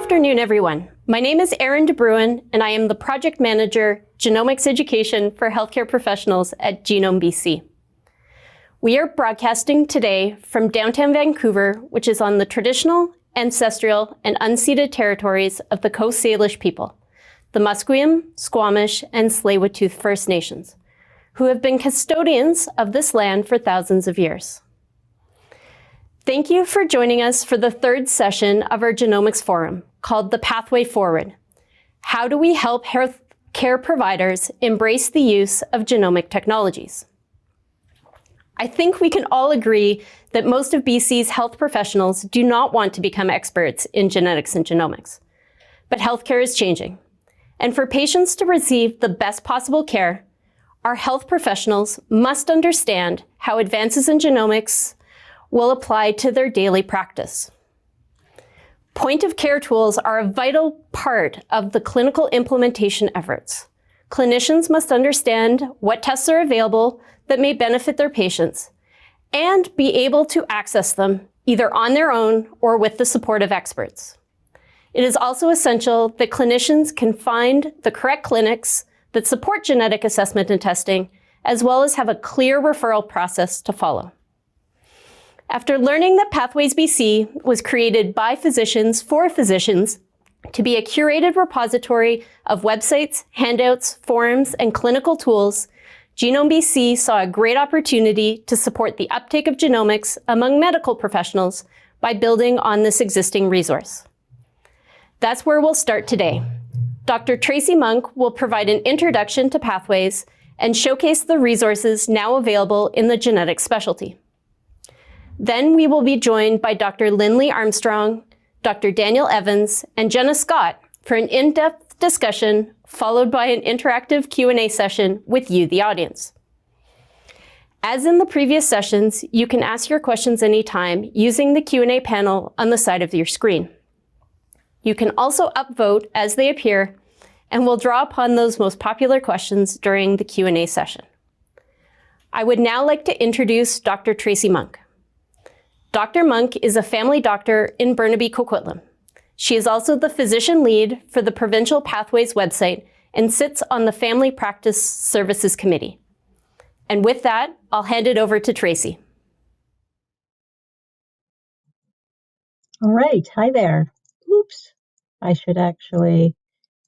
afternoon, everyone. My name is Erin De Bruin, and I am the Project Manager, Genomics Education for Healthcare Professionals at Genome BC. We are broadcasting today from downtown Vancouver, which is on the traditional, ancestral, and unceded territories of the Coast Salish people, the Musqueam, Squamish, and Tsleil-Waututh First Nations, who have been custodians of this land for thousands of years. Thank you for joining us for the third session of our Genomics Forum, called The Pathway Forward. How do we help healthcare providers embrace the use of genomic technologies? I think we can all agree that most of BC's health professionals do not want to become experts in genetics and genomics. But healthcare is changing. And for patients to receive the best possible care, our health professionals must understand how advances in genomics will apply to their daily practice. Point-of-care tools are a vital part of the clinical implementation efforts. Clinicians must understand what tests are available that may benefit their patients and be able to access them either on their own or with the support of experts. It is also essential that clinicians can find the correct clinics that support genetic assessment and testing, as well as have a clear referral process to follow. After learning that Pathways BC was created by physicians for physicians to be a curated repository of websites, handouts, forums, and clinical tools, Genome BC saw a great opportunity to support the uptake of genomics among medical professionals by building on this existing resource. That's where we'll start today. Dr. Tracy Monk will provide an introduction to Pathways and showcase the resources now available in the genetics specialty. Then we will be joined by Dr. Lindley Armstrong, Dr. Daniel Evans, and Jenna Scott for an in-depth discussion, followed by an interactive Q&A session with you, the audience. As in the previous sessions, you can ask your questions anytime using the Q&A panel on the side of your screen. You can also upvote as they appear, and we'll draw upon those most popular questions during the Q&A session. I would now like to introduce Dr. Tracy Monk. Dr. Monk is a family doctor in Burnaby, Coquitlam. She is also the physician lead for the Provincial Pathways website and sits on the Family Practice Services Committee. And with that, I'll hand it over to Tracy. All right, hi there. Oops, I should actually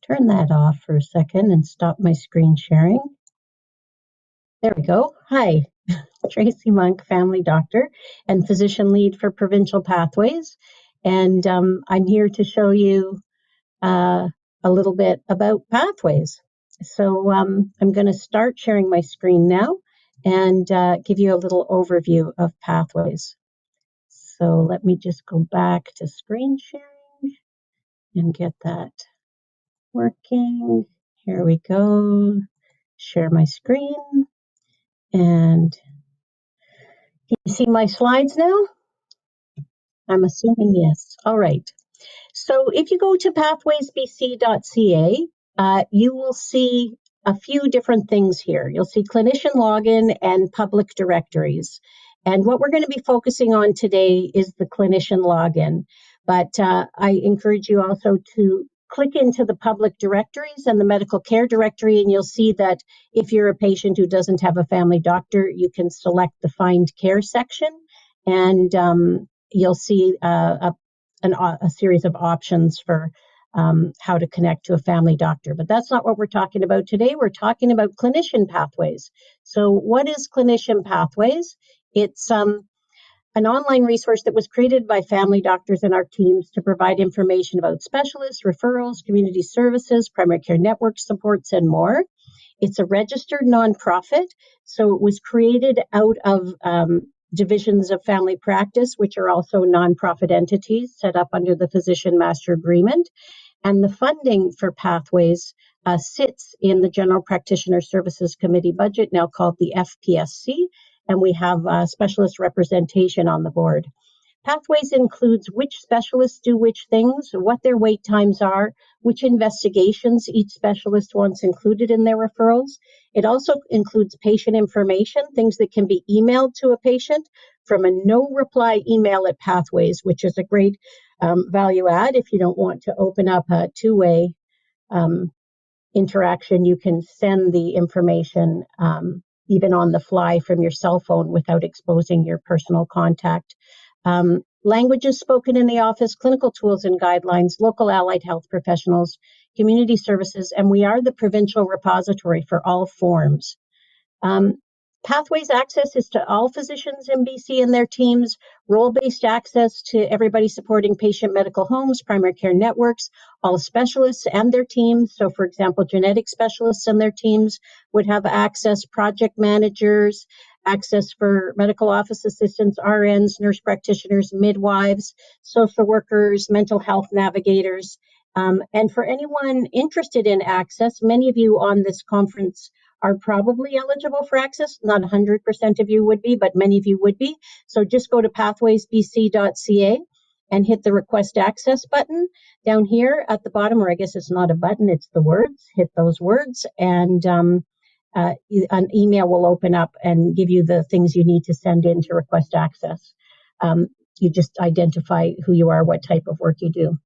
turn that off for a second and stop my screen sharing. There we go. Hi. Tracy Monk, family doctor and physician lead for Provincial Pathways. And I'm here to show you a little bit about Pathways. So I'm going to start sharing my screen now and give you a little overview of Pathways. So let me just go back to screen sharing and get that working. Here we go. Share my screen. And can you see my slides now? I'm assuming yes. All right. So if you go to pathwaysbc.ca, you will see a few different things here. You'll see clinician login and public directories. And what we're going to be focusing on today is the clinician login. But I encourage you also to click into the public directories and the medical care directory, and you'll see that if you're a patient who doesn't have a family doctor, you can select the Find Care section, and you'll see a series of options for how to connect to a family doctor. But that's not what we're talking about today. We're talking about clinician pathways. So what is clinician pathways? It's an online resource that was created by family doctors and our teams to provide information about specialists, referrals, community services, primary care network supports, and more. It's a registered nonprofit, so it was created out of divisions of family practice, which are also nonprofit entities set up under the Physician Master Agreement. And the funding for Pathways sits in the General Practitioner Services Committee budget, now called the FPSC, and we have specialist representation on the board. Pathways includes which specialists do which things, what their wait times are, which investigations each specialist wants included in their referrals. It also includes patient information, things that can be emailed to a patient from a no-reply email at Pathways, which is a great value add. If you don't want to open up a two-way interaction, you can send the information even on the fly from your cell phone without exposing your personal contact. Languages spoken in the office, clinical tools and guidelines, local allied health professionals, community services, and we are the provincial repository for all forms. Pathways access is to all physicians in BC and their teams, role-based access to everybody supporting patient medical homes, primary care networks, all specialists and their teams. So for example, genetic specialists and their teams would have access, project managers, access for medical office assistants, RNs, nurse practitioners, midwives, social workers, mental health navigators. And for anyone interested in access, many of you on this conference are probably eligible for access. Not 100% of you would be, but many of you would be. So just go to pathwaysbc.ca and hit the request access button down here at the bottom, or I guess it's not a button, it's the words. Hit those words and an email will open up and give you the things you need to send in to request access. You just identify who you are, what type of work you do.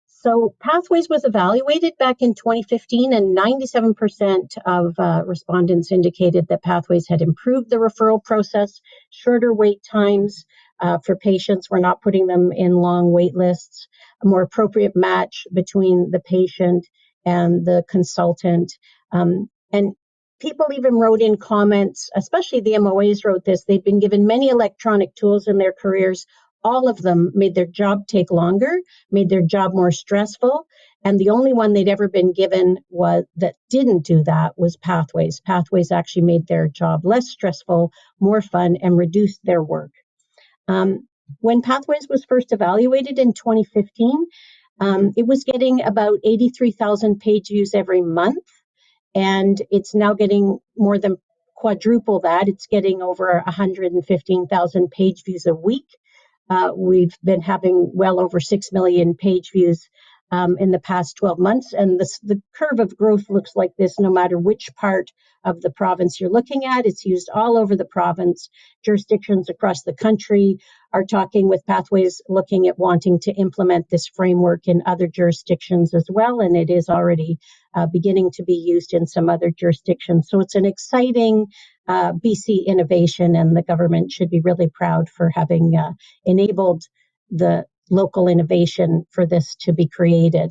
So Pathways was evaluated back in 2015, and 97% of respondents indicated that Pathways had improved the referral process, shorter wait times for patients. We're not putting them in long wait lists, a more appropriate match between the patient and the consultant. And people even wrote in comments, especially the MOAs wrote this, they've been given many electronic tools in their careers. All of them made their job take longer, made their job more stressful. And the only one they'd ever been given that didn't do that was Pathways. Pathways actually made their job less stressful, more fun, and reduced their work. When Pathways was first evaluated in 2015, it was getting about 83,000 page views every month. And it's now getting more than quadruple that. It's getting over 115,000 page views a week. We've been having well over 6 million page views in the past 12 months. And the curve of growth looks like this no matter which part of the province you're looking at. It's used all over the province. Jurisdictions across the country are talking with Pathways, looking at wanting to implement this framework in other jurisdictions as well. And it is already beginning to be used in some other jurisdictions. So it's an exciting BC innovation, and the government should be really proud for having enabled the local innovation for this to be created.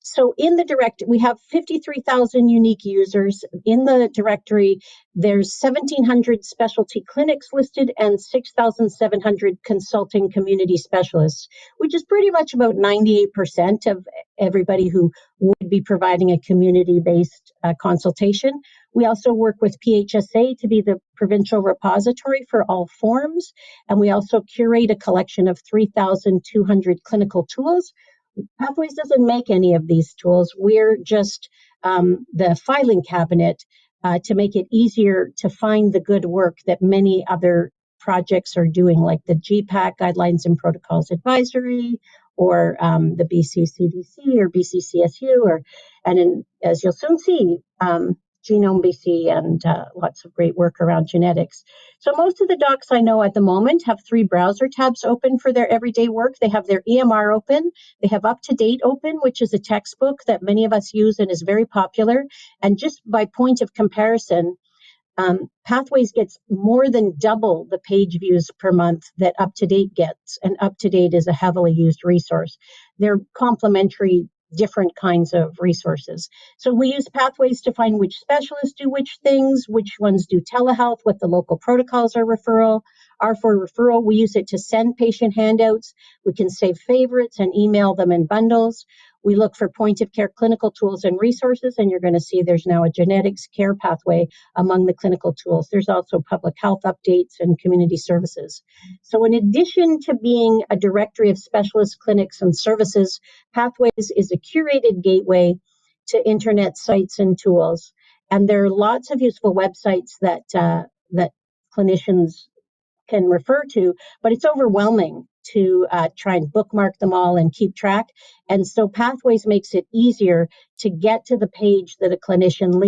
So in the directory, we have 53,000 unique users. In the directory, there's 1,700 specialty clinics listed and 6,700 consulting community specialists, which is pretty much about 98% of everybody who would be providing a community-based consultation. We also work with PHSA to be the provincial repository for all forms, and we also curate a collection of 3,200 clinical tools. Pathways doesn't make any of these tools. We're just the filing cabinet to make it easier to find the good work that many other projects are doing, like the GPAC Guidelines and Protocols Advisory, or the BC CDC or BC CSU, as you'll soon see, Genome BC, and lots of great work around genetics. So most of the docs I know at the moment have 3 browser tabs open for their everyday work. They have their EMR open, they have UpToDate open, which is a textbook that many of us use and is very popular. And just by point of comparison, Pathways gets more than double the page views per month that UpToDate gets, and UpToDate is a heavily used resource. They're complementary, different kinds of resources. So we use Pathways to find which specialists do which things, which ones do telehealth, what the local protocols are for referral. We use it to send patient handouts. We can save favorites and email them in bundles. We look for point-of-care clinical tools and resources, and you're going to see there's now a genetics care pathway among the clinical tools. There's also public health updates and community services. So in addition to being a directory of specialist clinics and services, Pathways is a curated gateway to internet sites and tools. And there are lots of useful websites that clinicians can refer to, but it's overwhelming to try and bookmark them all and keep track. And so Pathways makes it easier to get to the page that a clinician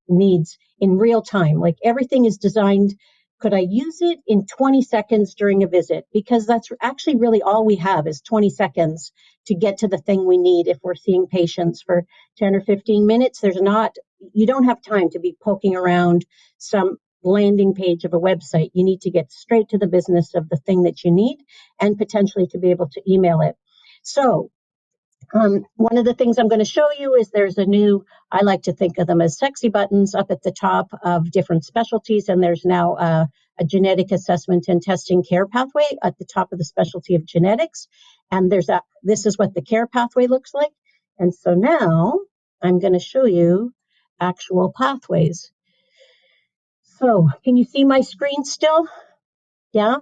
needs in real time. Like everything is designed. Could I use it in 20 seconds during a visit? Because that's actually really all we have is 20 seconds to get to the thing we need. If we're seeing patients for 10 or 15 minutes, you don't have time to be poking around some landing page of a website. You need to get straight to the business of the thing that you need and potentially to be able to email it. So one of the things I'm going to show you is there's a new, I like to think of them as sexy buttons up at the top of different specialties. And there's now a genetic assessment and testing care pathway at the top of the specialty of genetics. And this is what the care pathway looks like. And so now I'm going to show you actual pathways. So can you see my screen still? Yeah.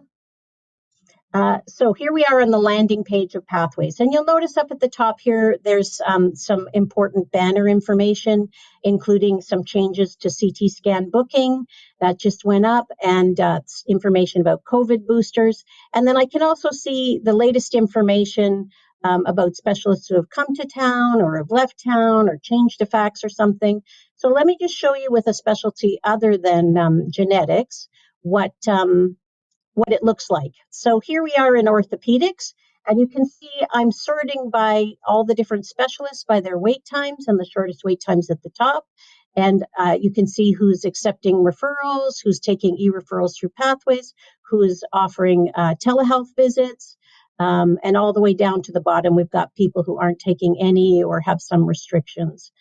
So here we are on the landing page of Pathways. And you'll notice up at the top here, there's some important banner information, including some changes to CT scan booking that just went up and information about COVID boosters. And then I can also see the latest information about specialists who have come to town or have left town or changed a fax or something. So let me just show you with a specialty other than genetics what it looks like. So here we are in orthopedics, and you can see I'm sorting by all the different specialists by their wait times, and the shortest wait times at the top. And you can see who's accepting referrals, who's taking e-referrals through Pathways, who's offering telehealth visits, and all the way down to the bottom, we've got people who aren't taking any or have some restrictions.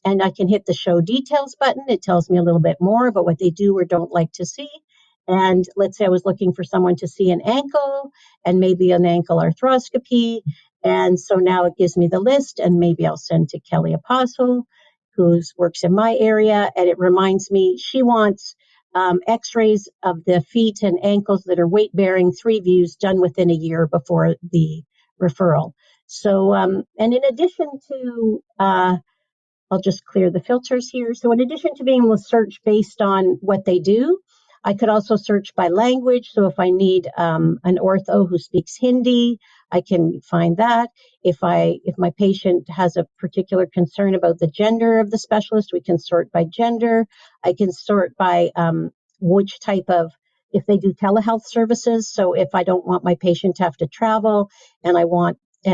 And I can hit the show details button. It tells me a little bit more about what they do or don't like to see. And let's say I was looking for someone to see an ankle and maybe an ankle arthroscopy. And so now it gives me the list, and maybe I'll send to Kelly Apostle, who works in my area. And it reminds me she wants x-rays of the feet and ankles that are weight-bearing, 3 views done within a year before the referral. So, and in addition to I'll just clear the filters here. So in addition to being able to search based on what they do, I could also search by language. So if I need an ortho who speaks Hindi, I can find that. If my patient has a particular concern about the gender of the specialist, we can sort by gender. I can sort by which type of, if they do telehealth services. So if I don't want my patient to have to travel and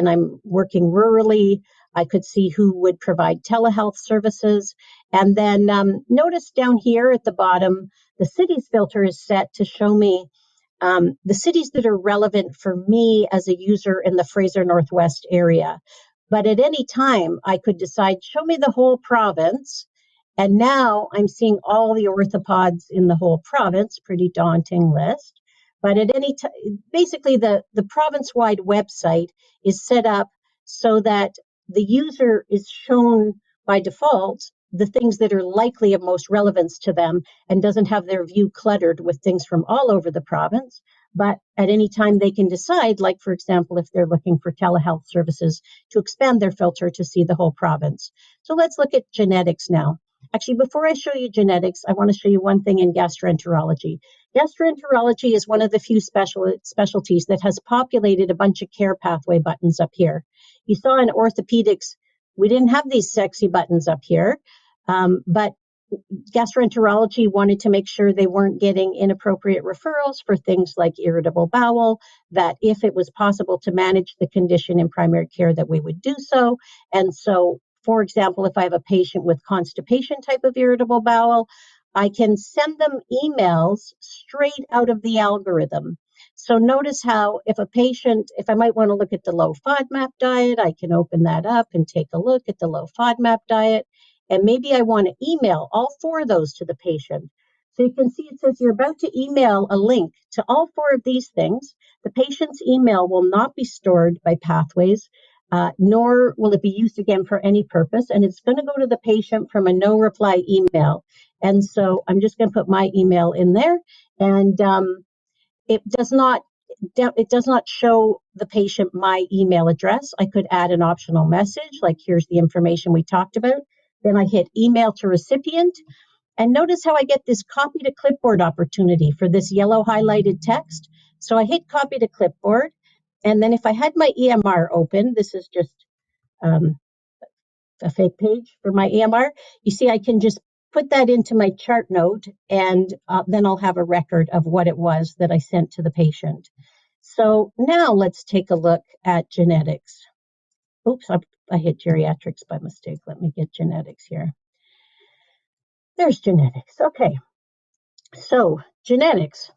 I'm working rurally, I could see who would provide telehealth services. And then notice down here at the bottom, the cities filter is set to show me the cities that are relevant for me as a user in the Fraser Northwest area. But at any time, I could decide, show me the whole province. And now I'm seeing all the orthopods in the whole province, pretty daunting list. But at any time, basically the province-wide website is set up so that the user is shown by default the things that are likely of most relevance to them and doesn't have their view cluttered with things from all over the province. But at any time they can decide, like, for example, if they're looking for telehealth services, to expand their filter to see the whole province. So let's look at genetics now. Actually, before I show you genetics, I want to show you one thing in gastroenterology. Gastroenterology is one of the few specialties that has populated a bunch of care pathway buttons up here. You saw in orthopedics, we didn't have these sexy buttons up here, but gastroenterology wanted to make sure they weren't getting inappropriate referrals for things like irritable bowel, that if it was possible to manage the condition in primary care, that we would do so. And so, for example, if I have a patient with constipation type of irritable bowel, I can send them emails straight out of the algorithm. So notice how if I might want to look at the low FODMAP diet, I can open that up and take a look at the low FODMAP diet. And maybe I want to email all 4 of those to the patient. So you can see it says you're about to email a link to all 4 of these things. The patient's email will not be stored by Pathways, nor will it be used again for any purpose. And it's going to go to the patient from a no reply email. And so I'm just going to put my email in there. And it does not show the patient my email address. I could add an optional message, like here's the information we talked about. Then I hit email to recipient. And notice how I get this copy to clipboard opportunity for this yellow highlighted text. So I hit copy to clipboard. And then if I had my EMR open, this is just a fake page for my EMR. You see, I can just put that into my chart note, and then I'll have a record of what it was that I sent to the patient. So now let's take a look at genetics. Oops, I hit geriatrics by mistake. Let me get genetics here. There's genetics. Okay, so genetics.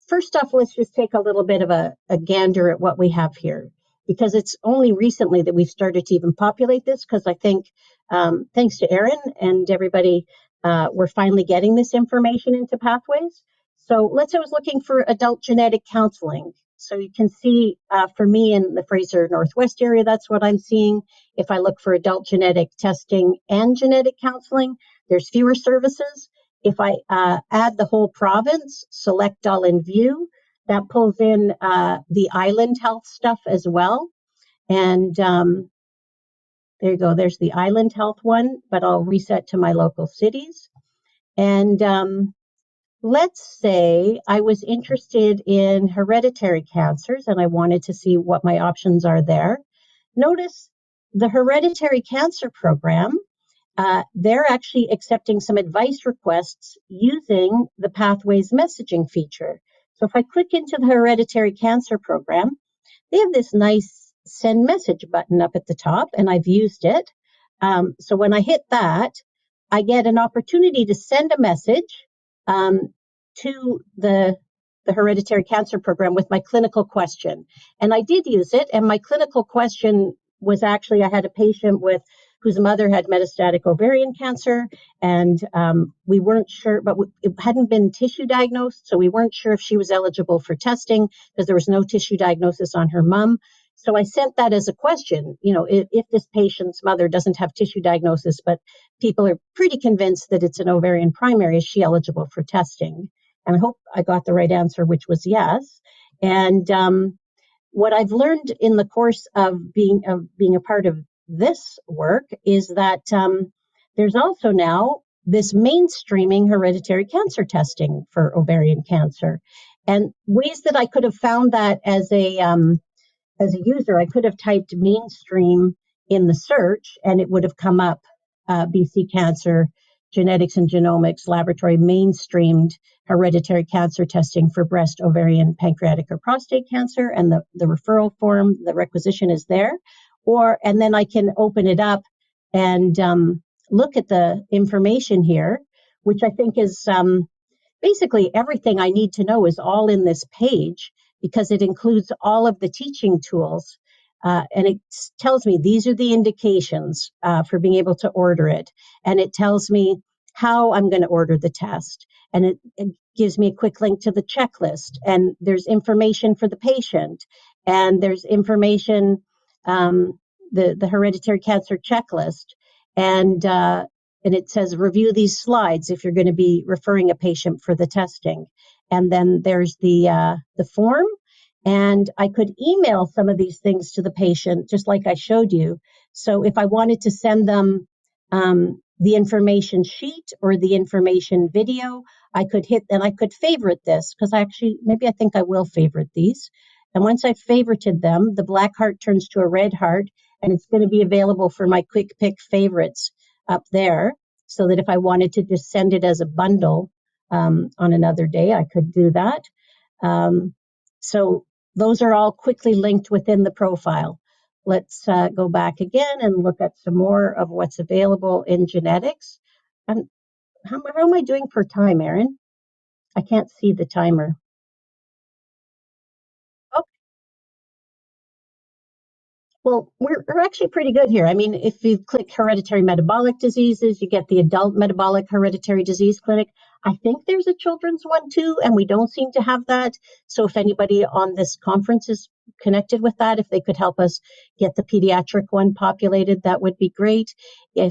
First off, let's just take a little bit of a gander at what we have here, because it's only recently that we've started to even populate this, because I think thanks to Erin and everybody, we're finally getting this information into pathways. So let's say I was looking for adult genetic counseling. So you can see for me in the Fraser Northwest area, that's what I'm seeing. If I look for adult genetic testing and genetic counseling, there's fewer services. If I add the whole province, select all in view, that pulls in the island health stuff as well. And there you go. There's the island health one, but I'll reset to my local cities. And let's say I was interested in hereditary cancers and I wanted to see what my options are there. Notice the hereditary cancer program, they're actually accepting some advice requests using the Pathways messaging feature. So if I click into the hereditary cancer program, they have this nice send message button up at the top, and I've used it. So when I hit that, I get an opportunity to send a message to the hereditary cancer program with my clinical question. And I did use it, and my clinical question was actually, I had a patient whose mother had metastatic ovarian cancer, and we weren't sure, but it hadn't been tissue diagnosed, so we weren't sure if she was eligible for testing because there was no tissue diagnosis on her mom. So I sent that as a question, if this patient's mother doesn't have tissue diagnosis, but people are pretty convinced that it's an ovarian primary, is she eligible for testing? And I hope I got the right answer, which was yes. And what I've learned in the course of being a part of this work is that there's also now this mainstreaming hereditary cancer testing for ovarian cancer, and ways that I could have found that as a user. I could have typed mainstream in the search and it would have come up BC Cancer Genetics and Genomics Laboratory mainstreamed hereditary cancer testing for breast, ovarian, pancreatic, or prostate cancer, and the referral form, the requisition is there. And then I can open it up and look at the information here, which I think is basically everything I need to know is all in this page, because it includes all of the teaching tools. And it tells me these are the indications for being able to order it. And it tells me how I'm going to order the test. And it gives me a quick link to the checklist. And there's information for the patient. And there's information, the hereditary cancer checklist. And it says review these slides if you're going to be referring a patient for the testing. And then there's the form. And I could email some of these things to the patient, just like I showed you. So if I wanted to send them the information sheet or the information video, I could hit, and I could favorite this, because I think I will favorite these. And once I've favorited them, the black heart turns to a red heart, and it's going to be available for my quick pick favorites up there, so that if I wanted to just send it as a bundle on another day, I could do that. So those are all quickly linked within the profile. Let's go back again and look at some more of what's available in genetics. And how am I doing per time, Erin? I can't see the timer. Well, we're actually pretty good here. I mean, if you click hereditary metabolic diseases, you get the adult metabolic hereditary disease clinic. I think there's a children's one too, and we don't seem to have that. So if anybody on this conference is connected with that, if they could help us get the pediatric one populated, that would be great. I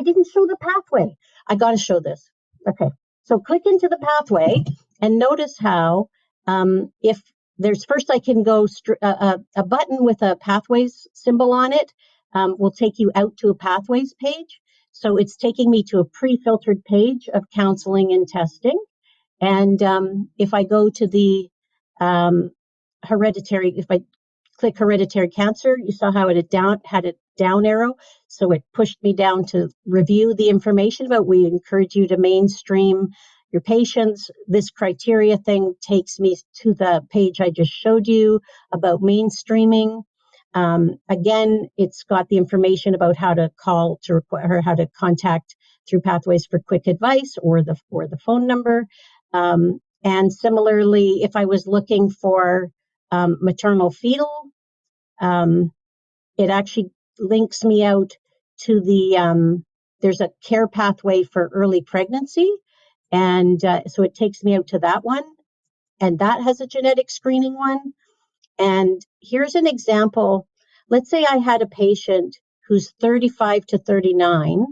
didn't show the pathway. I got to show this. Okay. So click into the pathway and notice how if there's first, I can go a button with a pathways symbol on it will take you out to a pathways page. So it's taking me to a pre-filtered page of counseling and testing. And if I go to the hereditary, if I click hereditary cancer, you saw how it had a down arrow. So it pushed me down to review the information about we encourage you to mainstream your patients. This criteria thing takes me to the page I just showed you about mainstreaming. Again, it's got the information about how to call to require how to contact through Pathways for quick advice or the phone number. And similarly, if I was looking for maternal fetal, it actually links me out to there's a care pathway for early pregnancy. And so it takes me out to that one. And that has a genetic screening one. And here's an example. Let's say I had a patient who's 35 to 39,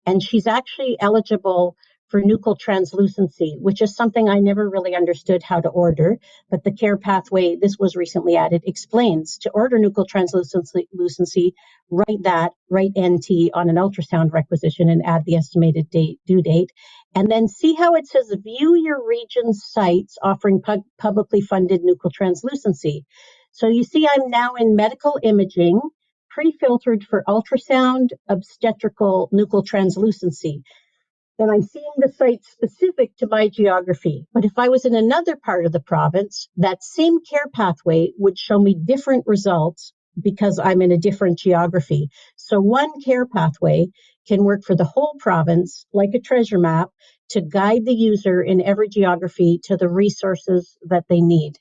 and she's actually eligible for nuchal translucency, which is something I never really understood how to order. But the care pathway, this was recently added, explains to order nuchal translucency, write NT on an ultrasound requisition and add the estimated due date. And then see how it says view your region's sites offering publicly funded nuchal translucency. So you see I'm now in medical imaging, pre-filtered for ultrasound, obstetrical nuchal translucency. Then I'm seeing the site specific to my geography. But if I was in another part of the province, that same care pathway would show me different results because I'm in a different geography. So one care pathway can work for the whole province like a treasure map to guide the user in every geography to the resources that they need.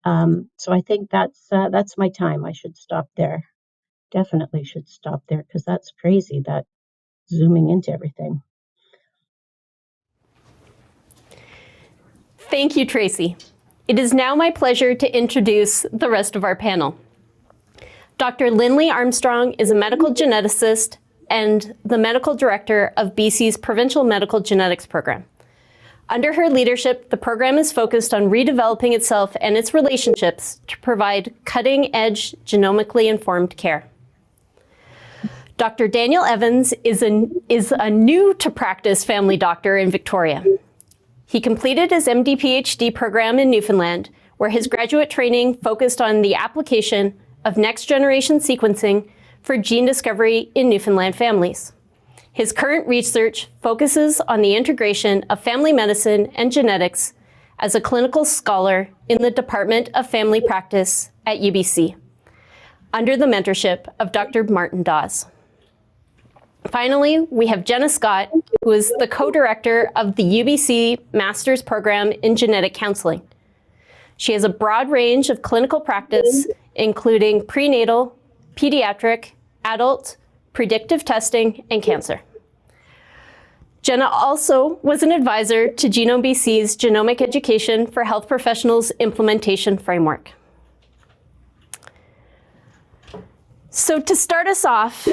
So I think that's my time. I should stop there. Definitely should stop there because that's crazy, that zooming into everything. Thank you, Tracy. It is now my pleasure to introduce the rest of our panel. Dr. Lindley Armstrong is a medical geneticist and the medical director of BC's Provincial Medical Genetics Program. Under her leadership, the program is focused on redeveloping itself and its relationships to provide cutting-edge genomically informed care. Dr. Daniel Evans is a new-to-practice family doctor in Victoria. He completed his MD-PhD program in Newfoundland, where his graduate training focused on the application of next-generation sequencing for gene discovery in Newfoundland families. His current research focuses on the integration of family medicine and genetics as a clinical scholar in the Department of Family Practice at UBC, under the mentorship of Dr. Martin Dawes. Finally, we have Jenna Scott, who is the co-director of the UBC Master's Program in Genetic Counseling. She has a broad range of clinical practice, including prenatal, pediatric, adult, predictive testing, and cancer. Jenna also was an advisor to Genome BC's Genomic Education for Health Professionals Implementation Framework. So to start us off,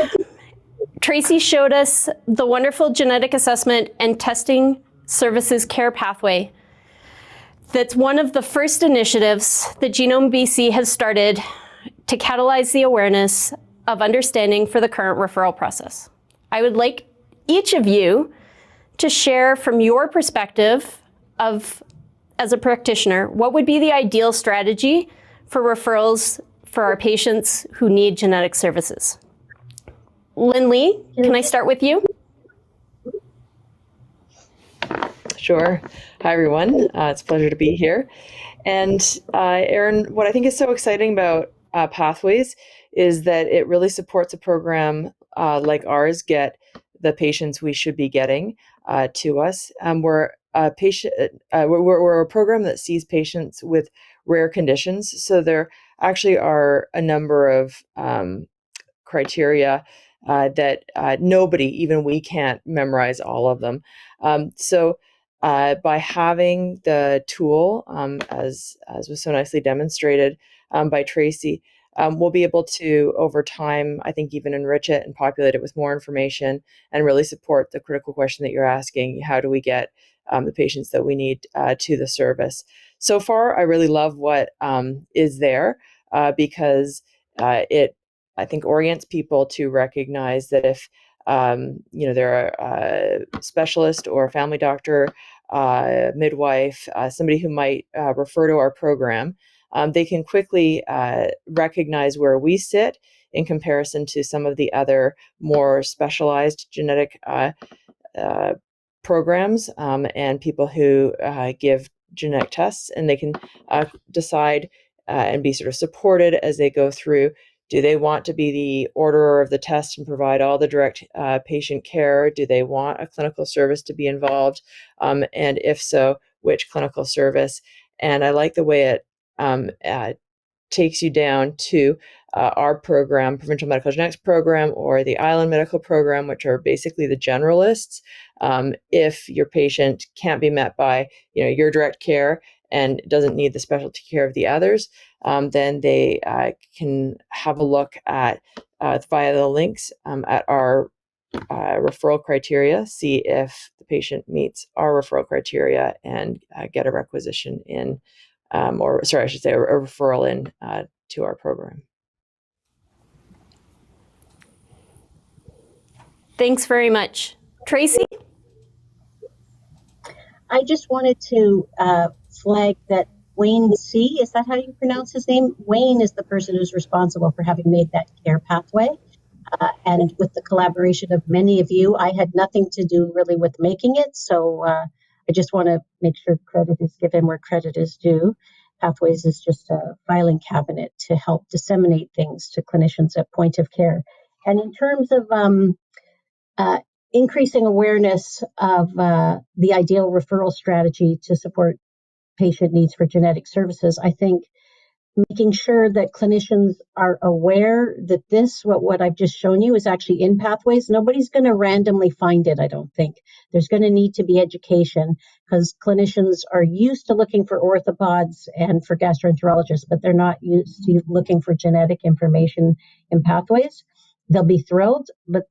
Tracy showed us the wonderful genetic assessment and testing services care pathway. That's one of the first initiatives that Genome BC has started to catalyze the awareness of understanding for the current referral process. I would like each of you to share from your perspective as a practitioner, what would be the ideal strategy for referrals for our patients who need genetic services. Lindley, can I start with you? Sure. Hi, everyone. It's a pleasure to be here. And Erin, what I think is so exciting about Pathways is that it really supports a program like ours get the patients we should be getting to us. We're a program that sees patients with rare conditions. So there actually are a number of criteria that nobody, even we, can't memorize all of them. So by having the tool, as was so nicely demonstrated by Tracy, we'll be able to, over time, I think, even enrich it and populate it with more information and really support the critical question that you're asking: how do we get the patients that we need to the service? So far, I really love what is there because it, I think, orients people to recognize that if they're a specialist or a family doctor, midwife, somebody who might refer to our program, they can quickly recognize where we sit in comparison to some of the other more specialized genetic programs and people who give genetic tests, and they can decide and be sort of supported as they go through. Do they want to be the orderer of the test and provide all the direct patient care? Do they want a clinical service to be involved? And if so, which clinical service? And I like the way it takes you down to our program, Provincial Medical Genetics Program, or the Island Medical Program, which are basically the generalists. If your patient can't be met by your direct care and doesn't need the specialty care of the others, then they can have a look at via the links at our referral criteria, see if the patient meets our referral criteria, and get a requisition in, a referral in to our program. Thanks very much. Tracy? I just wanted to flag that Wayne C., is that how you pronounce his name? Wayne is the person who's responsible for having made that care pathway. And with the collaboration of many of you, I had nothing to do really with making it. So I just want to make sure credit is given where credit is due. Pathways is just a filing cabinet to help disseminate things to clinicians at point of care. And in terms of increasing awareness of the ideal referral strategy to support patient needs for genetic services, I think making sure that clinicians are aware that what I've just shown you is actually in Pathways. Nobody's going to randomly find it, I don't think. There's going to need to be education because clinicians are used to looking for orthopods and for gastroenterologists, but they're not used to looking for genetic information in Pathways. They'll be thrilled, but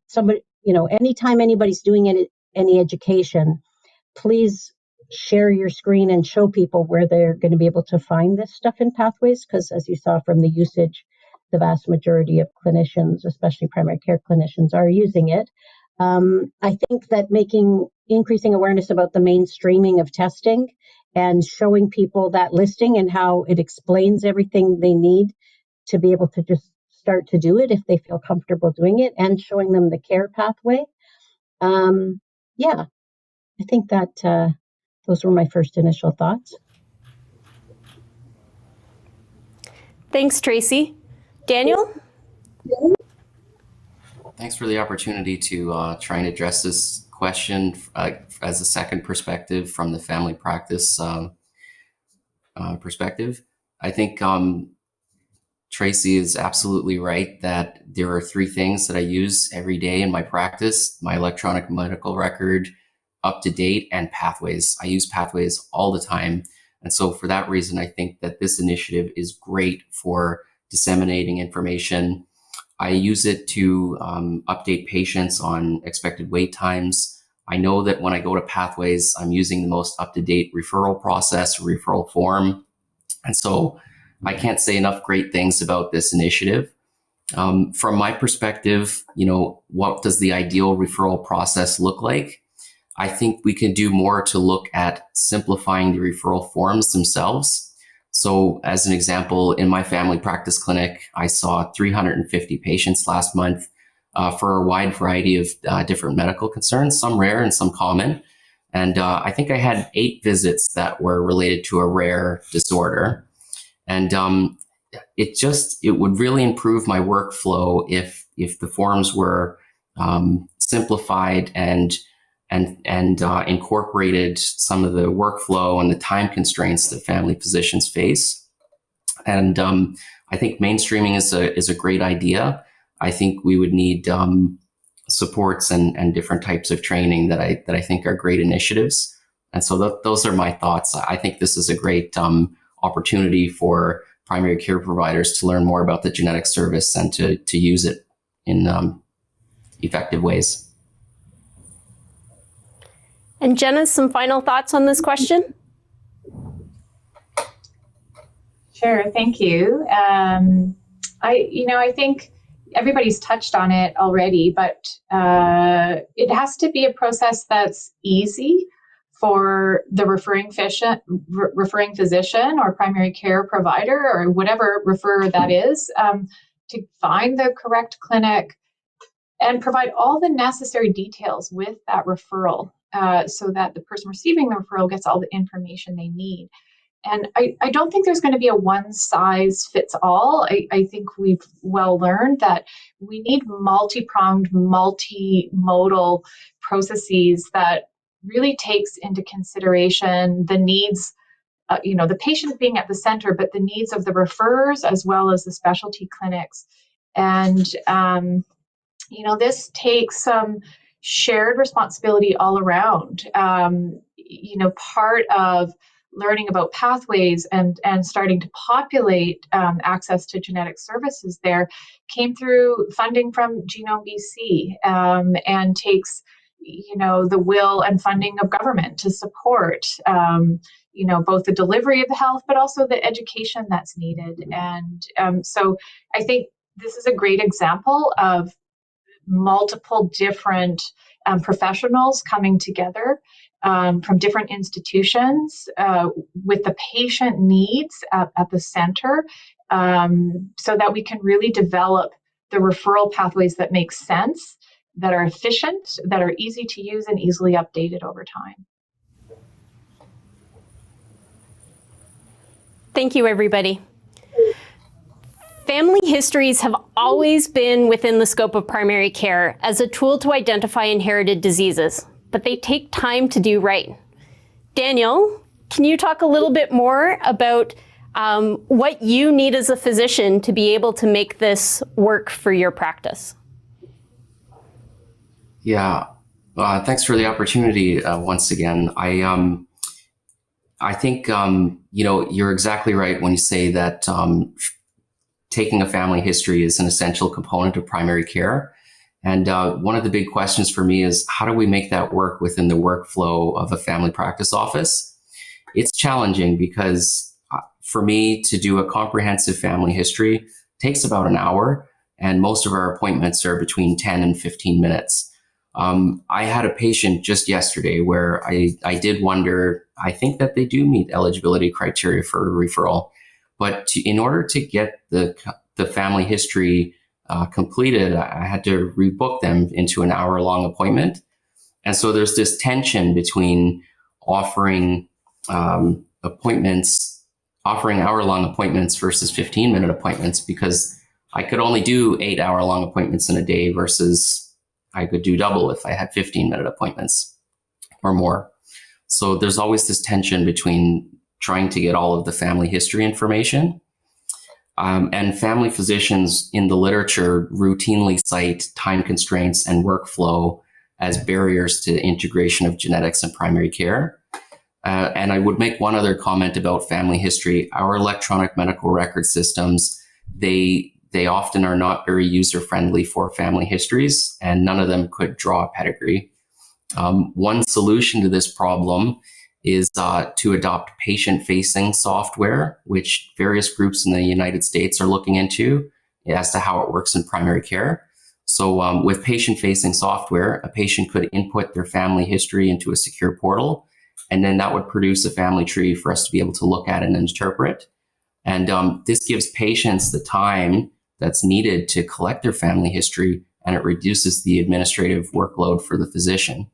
anytime anybody's doing any education, please share your screen and show people where they're going to be able to find this stuff in Pathways, because as you saw from the usage, the vast majority of clinicians, especially primary care clinicians, are using it. I think that increasing awareness about the mainstreaming of testing and showing people that listing and how it explains everything they need to be able to just start to do it if they feel comfortable doing it, and showing them the care pathway. I think that those were my first initial thoughts. Thanks, Tracy. Daniel? Thanks for the opportunity to try and address this question as a second perspective from the family practice perspective. I think Tracy is absolutely right that there are three things that I use every day in my practice: my electronic medical record, up to date, and Pathways. I use Pathways all the time. And so for that reason, I think that this initiative is great for disseminating information. I use it to update patients on expected wait times. I know that when I go to Pathways, I'm using the most up-to-date referral process, referral form. And so I can't say enough great things about this initiative. From my perspective, what does the ideal referral process look like? I think we can do more to look at simplifying the referral forms themselves. So as an example, in my family practice clinic, I saw 350 patients last month for a wide variety of different medical concerns, some rare and some common. And I think I had 8 visits that were related to a rare disorder. And it would really improve my workflow if the forms were simplified and incorporated some of the workflow and the time constraints that family physicians face. And I think mainstreaming is a great idea. I think we would need supports and different types of training that I think are great initiatives. And so those are my thoughts. I think this is a great opportunity for primary care providers to learn more about the genetic service and to use it in effective ways. And Jenna, some final thoughts on this question? Sure, thank you. I think everybody's touched on it already, but it has to be a process that's easy for the referring physician or primary care provider or whatever referrer that is, to find the correct clinic and provide all the necessary details with that referral, so that the person receiving the referral gets all the information they need. And I don't think there's going to be a one size fits all. I think we've well learned that we need multi-pronged, multimodal processes that really takes into consideration the needs, the patient being at the center, but the needs of the referrers as well as the specialty clinics. And, this takes some shared responsibility all around. Part of learning about pathways and starting to populate access to genetic services there came through funding from Genome BC, and takes the will and funding of government to support both the delivery of the health but also the education that's needed. And so I think this is a great example of multiple different professionals coming together from different institutions with the patient needs at the center, so that we can really develop the referral pathways that make sense, that are efficient, that are easy to use and easily updated over time. Thank you, everybody. Family histories have always been within the scope of primary care as a tool to identify inherited diseases, but they take time to do right. Daniel, can you talk a little bit more about what you need as a physician to be able to make this work for your practice? Yeah, thanks for the opportunity once again. I think, you're exactly right when you say that taking a family history is an essential component of primary care. And one of the big questions for me is, how do we make that work within the workflow of a family practice office? It's challenging because for me to do a comprehensive family history takes about an hour, and most of our appointments are between 10 and 15 minutes. I had a patient just yesterday where I did wonder, I think that they do meet eligibility criteria for a referral, but in order to get the family history completed, I had to rebook them into an hour-long appointment. And so there's this tension between offering hour-long appointments versus 15-minute appointments, because I could only do 8-hour-long appointments in a day versus I could do double if I had 15-minute appointments or more. So there's always this tension between trying to get all of the family history information. And family physicians in the literature routinely cite time constraints and workflow as barriers to integration of genetics and primary care. And I would make one other comment about family history. Our electronic medical record systems, they often are not very user-friendly for family histories, and none of them could draw a pedigree. One solution to this problem is to adopt patient-facing software, which various groups in the United States are looking into as to how it works in primary care. So with patient-facing software, a patient could input their family history into a secure portal, and then that would produce a family tree for us to be able to look at and interpret. And this gives patients the time that's needed to collect their family history, and it reduces the administrative workload for the physician.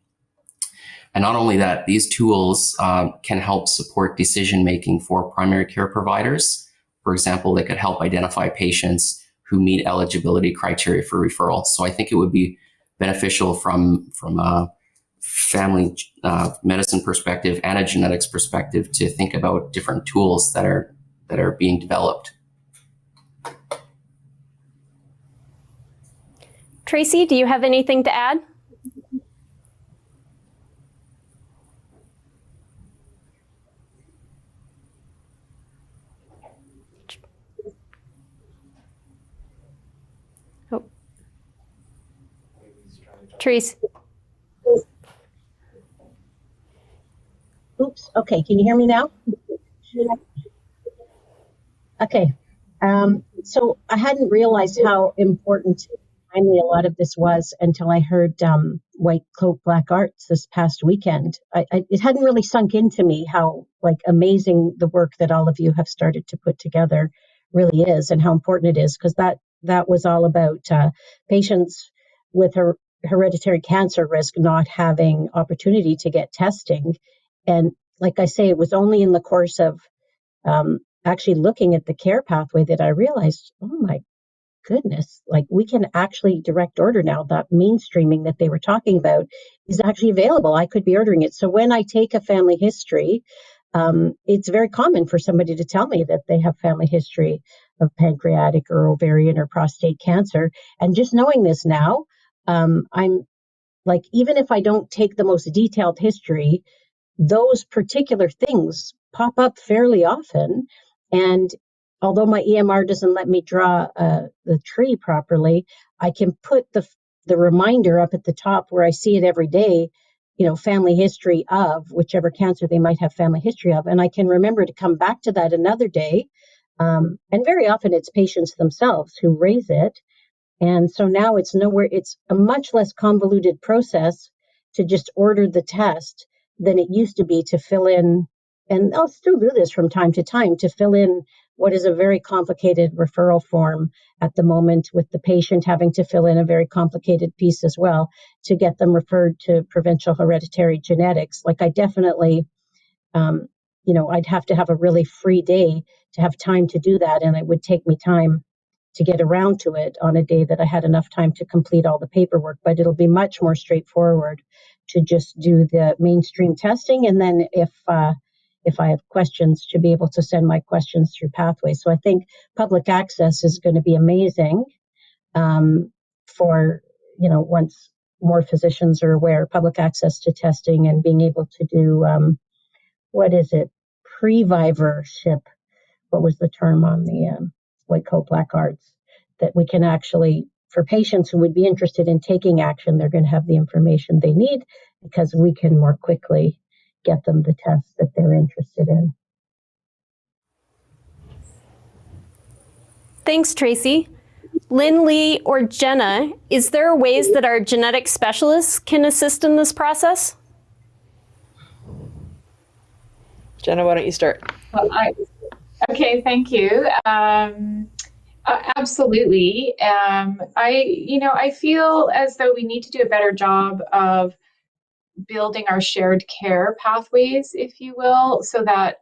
And not only that, these tools can help support decision-making for primary care providers. For example, they could help identify patients who meet eligibility criteria for referral. So I think it would be beneficial from a family medicine perspective and a genetics perspective to think about different tools that are being developed. Tracy, do you have anything to add? Trace. Oops. Okay. Can you hear me now? Okay. So I hadn't realized how important timely a lot of this was until I heard White Coat Black Arts this past weekend. It hadn't really sunk into me how like amazing the work that all of you have started to put together really is, and how important it is, because that was all about patients with hereditary cancer risk not having opportunity to get testing. And like I say, it was only in the course of actually looking at the care pathway that I realized, oh my goodness, like we can actually direct order now. That mainstreaming that they were talking about is actually available. I could be ordering it. So when I take a family history, it's very common for somebody to tell me that they have family history of pancreatic or ovarian or prostate cancer. And just knowing this now, I'm like, even if I don't take the most detailed history, those particular things pop up fairly often. And although my EMR doesn't let me draw the tree properly, I can put the reminder up at the top where I see it every day, family history of whichever cancer they might have family history of. And I can remember to come back to that another day. And very often it's patients themselves who raise it. And so now it's a much less convoluted process to just order the test than it used to be to fill in, and I'll still do this from time to time, to fill in what is a very complicated referral form at the moment, with the patient having to fill in a very complicated piece as well to get them referred to provincial hereditary genetics. Like I definitely, I'd have to have a really free day to have time to do that, and it would take me time to get around to it on a day that I had enough time to complete all the paperwork. But it'll be much more straightforward to just do the mainstream testing, and then if I have questions, to be able to send my questions through Pathways. So I think public access is going to be amazing for, once more physicians are aware, public access to testing and being able to do, previvership. What was the term on the White Coat Black Arts? That we can actually, for patients who would be interested in taking action, they're going to have the information they need because we can more quickly get them the tests that they're interested in. Thanks, Tracy. Lynn, Lee, or Jenna, is there ways that our genetic specialists can assist in this process? Jenna, why don't you start? Well, okay, thank you. Absolutely. I feel as though we need to do a better job of building our shared care pathways, if you will, so that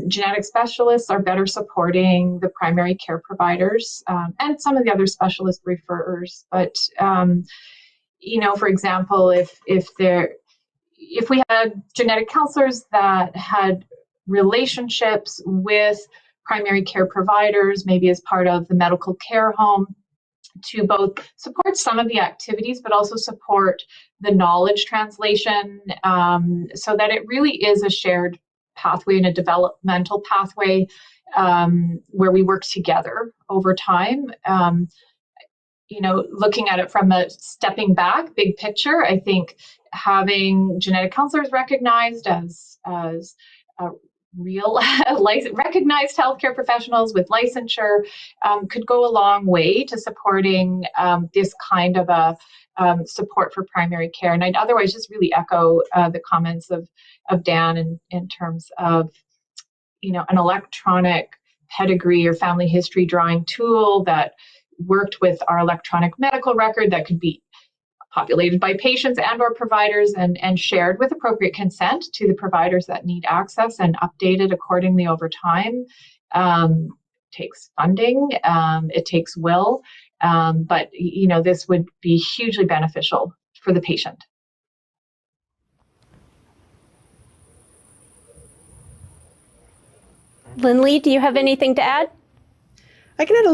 genetic specialists are better supporting the primary care providers and some of the other specialist referrers. But for example, if we had genetic counselors that had relationships with primary care providers, maybe as part of the medical care home, to both support some of the activities, but also support the knowledge translation, so that it really is a shared pathway and a developmental pathway where we work together over time. Looking at it from a stepping back, big picture, I think having genetic counselors recognized as real recognized healthcare professionals with licensure could go a long way to supporting this kind of a support for primary care. And I'd otherwise just really echo the comments of Dan in terms of an electronic pedigree or family history drawing tool that worked with our electronic medical record that could be populated by patients and or providers and shared with appropriate consent to the providers that need access and updated accordingly over time. Takes funding, it takes will, but this would be hugely beneficial for the patient. Lindley, do you have anything to add? I can add a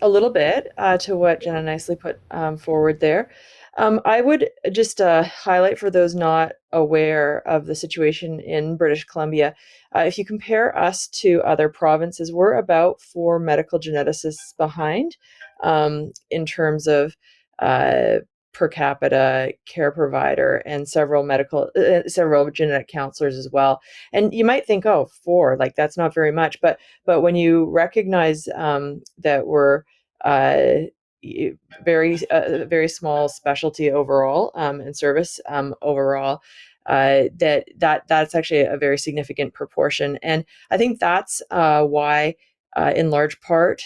little bit to what Jenna nicely put forward there. I would just highlight for those not aware of the situation in British Columbia, if you compare us to other provinces, we're about 4 medical geneticists behind in terms of per capita care provider and several genetic counselors as well. And you might think, oh, 4, like that's not very much. But when you recognize that we're very small specialty overall, and service overall. That's actually a very significant proportion, and I think that's why, in large part,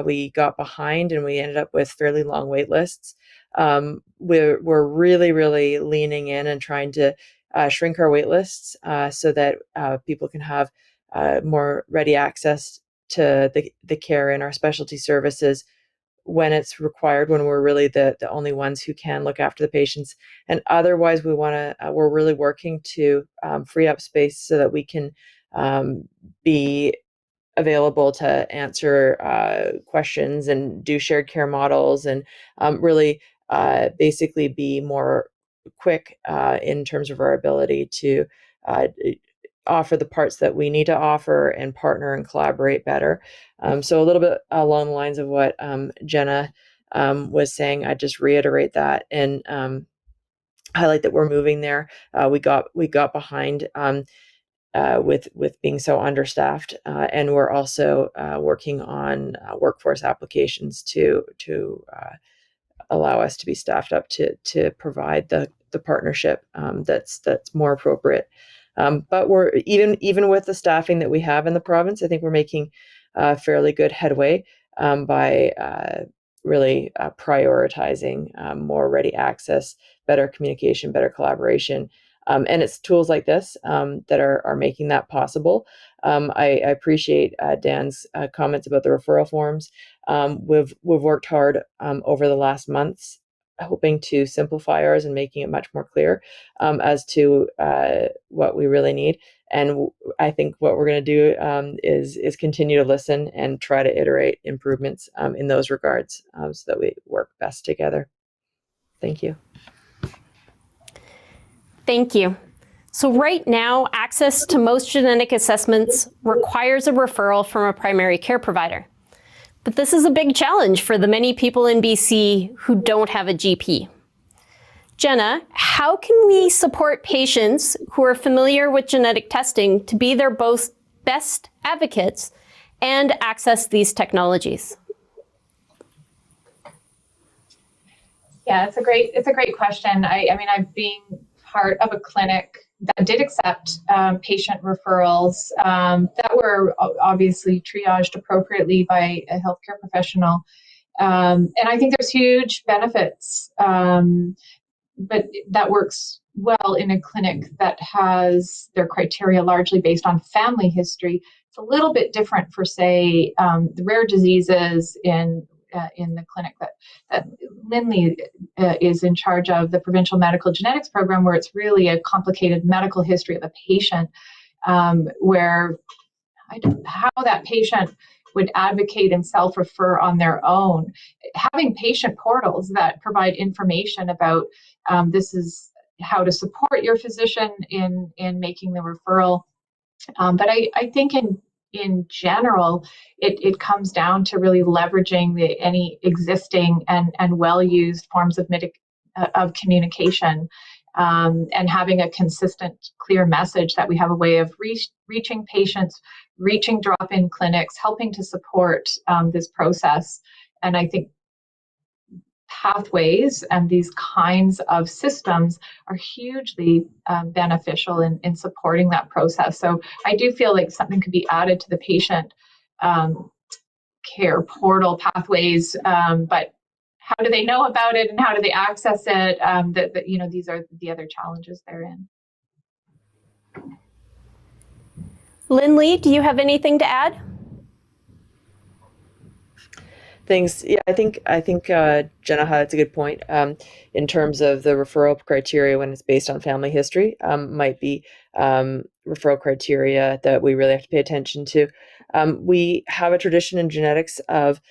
we got behind and we ended up with fairly long wait lists. We're really leaning in and trying to shrink our wait lists so that people can have more ready access to the care in our specialty services when it's required, when we're really the only ones who can look after the patients. And otherwise, we're really working to free up space so that we can be available to answer questions and do shared care models, and really basically be more quick in terms of our ability to offer the parts that we need to offer and partner and collaborate better. So a little bit along the lines of what Jenna was saying, I just reiterate that and highlight that we're moving there. We got behind with being so understaffed, and we're also working on workforce applications to allow us to be staffed up to provide the partnership that's more appropriate. But we're even with the staffing that we have in the province, I think we're making fairly good headway by really prioritizing more ready access, better communication, better collaboration. And it's tools like this that are making that possible. I appreciate Dan's comments about the referral forms. We've worked hard over the last months, hoping to simplify ours and making it much more clear as to what we really need. And I think what we're going to do is continue to listen and try to iterate improvements in those regards so that we work best together. Thank you. Thank you. So right now, access to most genetic assessments requires a referral from a primary care provider. But this is a big challenge for the many people in BC who don't have a GP. Jenna, how can we support patients who are familiar with genetic testing to be their both best advocates and access these technologies? Yeah, it's a great question. I mean, I've been part of a clinic that did accept patient referrals that were obviously triaged appropriately by a healthcare professional. And I think there's huge benefits, but that works well in a clinic that has their criteria largely based on family history. It's a little bit different for, say, the rare diseases in the clinic that Lindley is in charge of, the Provincial Medical Genetics Program, where it's really a complicated medical history of a patient, where how that patient would advocate and self-refer on their own. Having patient portals that provide information about this is how to support your physician in making the referral. But I think in general, it comes down to really leveraging any existing and well-used forms of communication, and having a consistent, clear message that we have a way of reaching patients, reaching drop-in clinics, helping to support this process. And I think pathways and these kinds of systems are hugely beneficial in supporting that process. So I do feel like something could be added to the patient care portal pathways, but how do they know about it and how do they access it? That these are the other challenges therein. Lindley, do you have anything to add? Thanks. Yeah, I think Jenna highlights a good point in terms of the referral criteria when it's based on family history. Might be referral criteria that we really have to pay attention to. We have a tradition in genetics of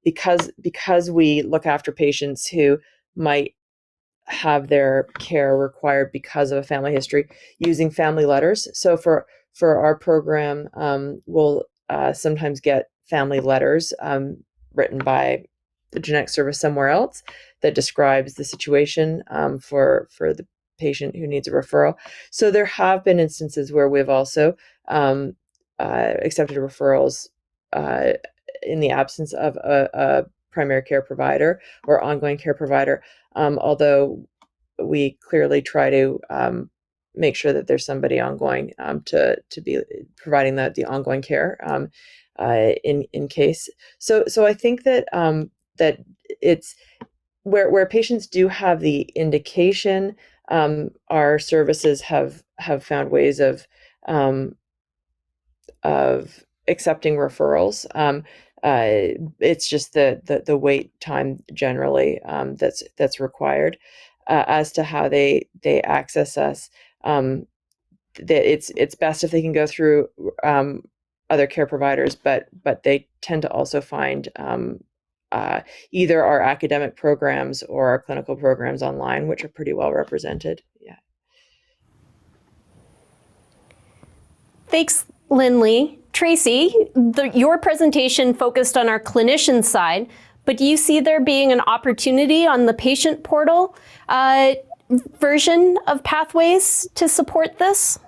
because we look after patients who might have their care required because of a family history, using family letters. So for our program, we'll sometimes get family letters written by the genetic service somewhere else that describes the situation for the patient who needs a referral. So there have been instances where we've also accepted referrals in the absence of a primary care provider or ongoing care provider, although we clearly try to make sure that there's somebody ongoing to be providing the ongoing care in case. So I think that that it's where patients do have the indication. Our services have found ways of accepting referrals. It's just the wait time generally that's required. As to how they access us, that it's best if they can go through other care providers, but they tend to also find either our academic programs or our clinical programs online, which are pretty well represented. Yeah. Thanks, Lindley. Tracy, your presentation focused on our clinician side, but do you see there being an opportunity on the patient portal version of Pathways to support this?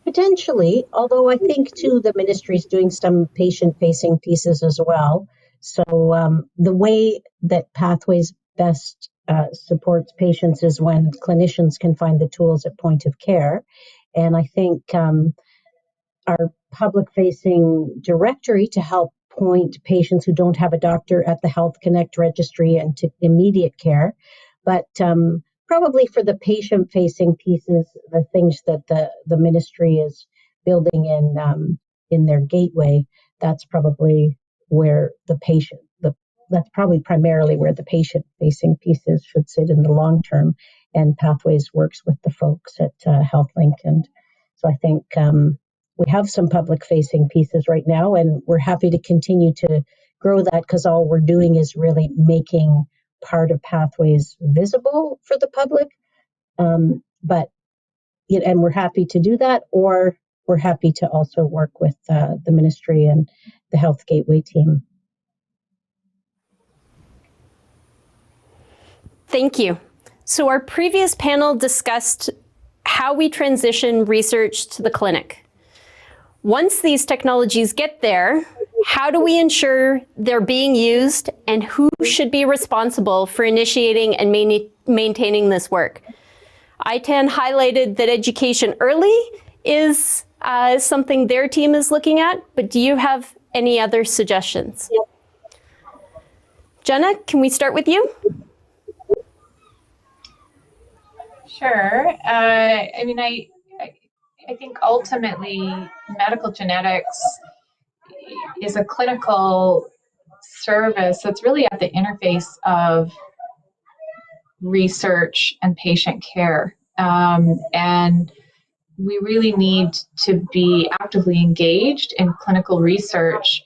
Potentially, although I think too the ministry is doing some patient-facing pieces as well. So the way that Pathways best supports patients is when clinicians can find the tools at point of care. And I think our public-facing directory to help point patients who don't have a doctor at the Health Connect registry and to immediate care. But probably for the patient-facing pieces, the things that the ministry is building in their gateway, that's probably where that's probably primarily where the patient-facing pieces should sit in the long term. And Pathways works with the folks at HealthLink, and so I think we have some public-facing pieces right now, and we're happy to continue to grow that because all we're doing is really making part of Pathways visible for the public. And we're happy to do that, or we're happy to also work with the ministry and the Health Gateway team. Thank you. So our previous panel discussed how we transition research to the clinic. Once these technologies get there, how do we ensure they're being used, and who should be responsible for initiating and maintaining this work? ITAN highlighted that education early is something their team is looking at, but do you have any other suggestions? Yeah. Jenna, can we start with you? Sure. I think ultimately medical genetics is a clinical service that's really at the interface of research and patient care. And we really need to be actively engaged in clinical research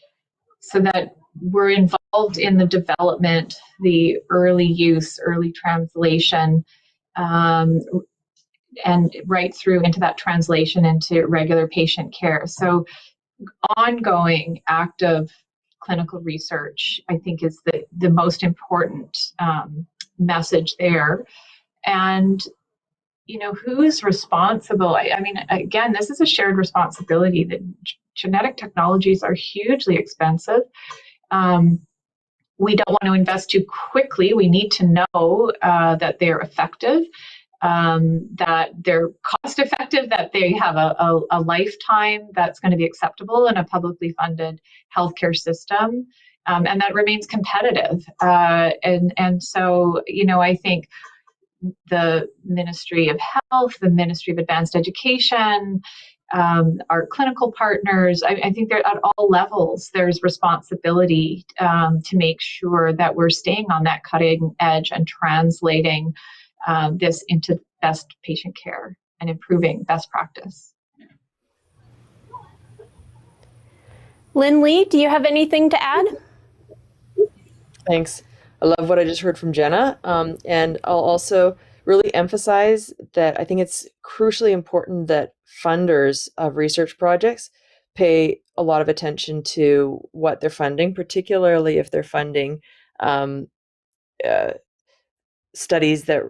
so that we're involved in the development, the early use, early translation, and right through into that translation into regular patient care. So ongoing active clinical research, I think, is the most important message there. And, who's responsible? Again, this is a shared responsibility. That genetic technologies are hugely expensive. We don't want to invest too quickly. We need to know that they're effective, that they're cost effective, that they have a lifetime that's going to be acceptable in a publicly funded healthcare system, and that remains competitive. And so, I think the Ministry of Health, the Ministry of Advanced Education, our clinical partners, I think they're at all levels, there's responsibility to make sure that we're staying on that cutting edge and translating this into best patient care and improving best practice. Lindley, do you have anything to add? Thanks. I love what I just heard from Jenna. And I'll also really emphasize that I think it's crucially important that funders of research projects pay a lot of attention to what they're funding, particularly if they're funding studies that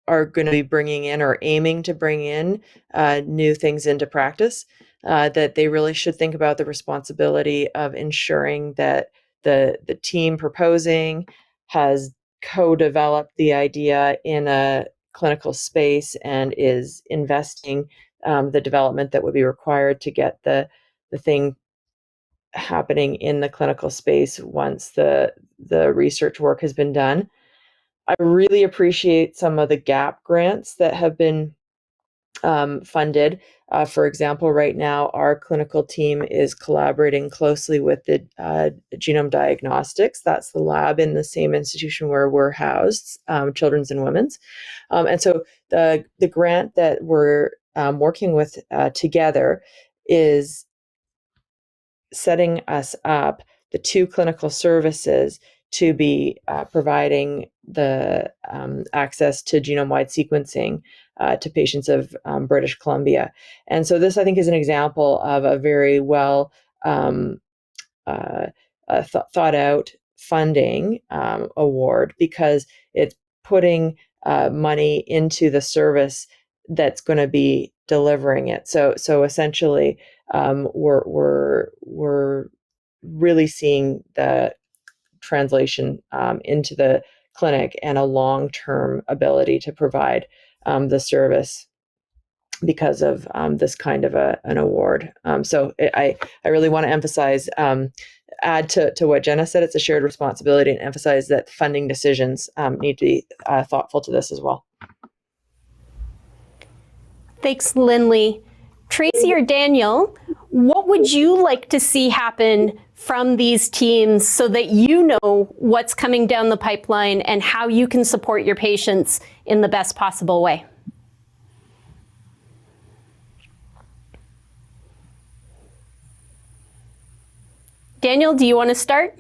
are going to be bringing in or aiming to bring in new things into practice, that they really should think about the responsibility of ensuring that the team proposing has co-developed the idea in a clinical space and is investing the development that would be required to get the thing happening in the clinical space once the research work has been done. I really appreciate some of the gap grants that have been funded. For example, right now, our clinical team is collaborating closely with the Genome Diagnostics. That's the lab in the same institution where we're housed, Children's and Women's. And so the grant that we're working with together is setting us up the 2 clinical services to be providing the access to genome-wide sequencing to patients of British Columbia. And so this, I think, is an example of a very well thought out funding award, because it's putting money into the service that's going to be delivering it. So essentially, we're really seeing the translation into the clinic and a long-term ability to provide the service because of this kind of an award. So I really want to emphasize, add to what Jenna said, it's a shared responsibility, and emphasize that funding decisions need to be thoughtful to this as well. Thanks, Lindley. Tracy or Daniel, what would you like to see happen from these teams so that you know what's coming down the pipeline and how you can support your patients in the best possible way? Daniel, do you want to start?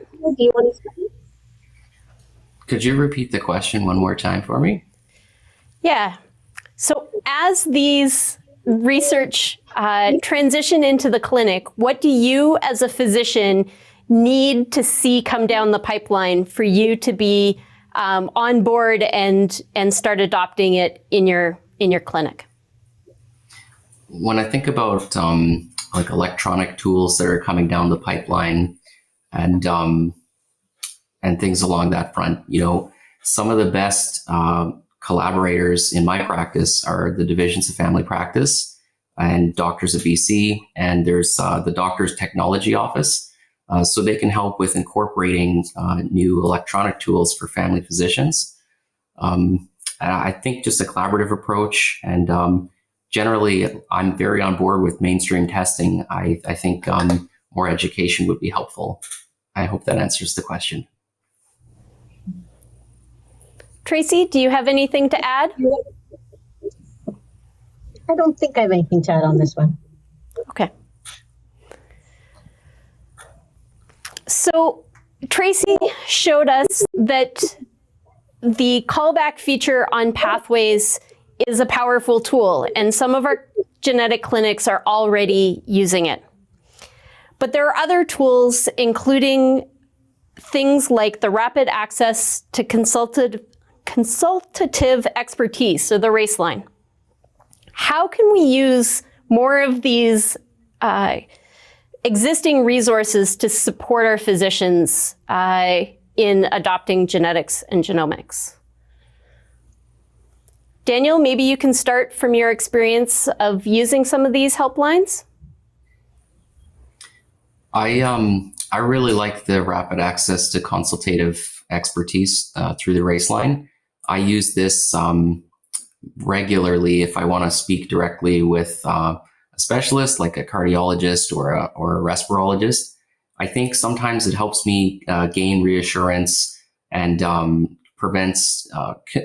Could you repeat the question one more time for me? Yeah. So as these research transition into the clinic, what do you as a physician need to see come down the pipeline for you to be on board and start adopting it in your clinic? When I think about like electronic tools that are coming down the pipeline and things along that front, you know, some of the best collaborators in my practice are the divisions of family practice and doctors of BC, and there's the doctor's technology office. So they can help with incorporating new electronic tools for family physicians. I think just a collaborative approach, and generally I'm very on board with mainstream testing. I think more education would be helpful. I hope that answers the question. Tracy, do you have anything to add? I don't think I have anything to add on this one. Okay. So Tracy showed us that the callback feature on Pathways is a powerful tool, and some of our genetic clinics are already using it. But there are other tools, including things like the rapid access to consultative expertise, so the RACE line. How can we use more of these existing resources to support our physicians in adopting genetics and genomics? Daniel, maybe you can start from your experience of using some of these helplines. I really like the rapid access to consultative expertise through the RACE line. I use this regularly if I want to speak directly with a specialist like a cardiologist or a respirologist. I think sometimes it helps me gain reassurance and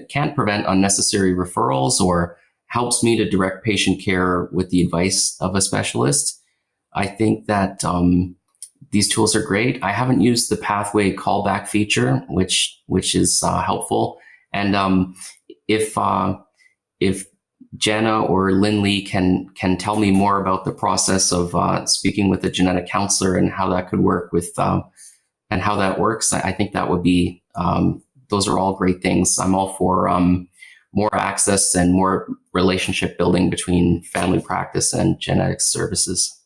can't prevent unnecessary referrals, or helps me to direct patient care with the advice of a specialist. I think that these tools are great. I haven't used the pathway callback feature, which is helpful. And if Jenna or Lindley can tell me more about the process of speaking with a genetic counselor and how that could work with and how that works, I think that would be those are all great things. I'm all for more access and more relationship building between family practice and genetics services.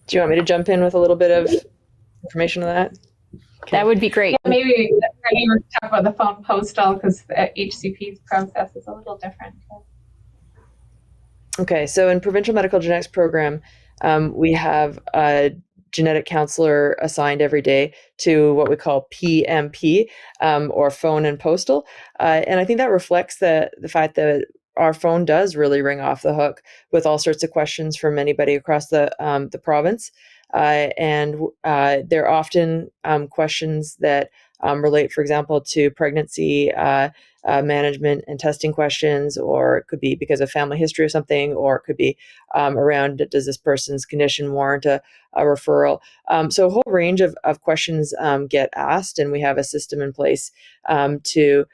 Do you want me to jump in with a little bit of information on that? Okay. That would be great. Yeah, maybe you talk about the phone postal, because the HCP's process is a little different. Okay, so in Provincial Medical Genetics Program, we have a genetic counselor assigned every day to what we call PMP, or phone and postal. And I think that reflects the fact that our phone does really ring off the hook with all sorts of questions from anybody across the province. And they're often questions that relate, for example, to pregnancy management and testing questions, or it could be because of family history or something, or it could be around, does this person's condition warrant a referral? So a whole range of questions get asked, and we have a system in place to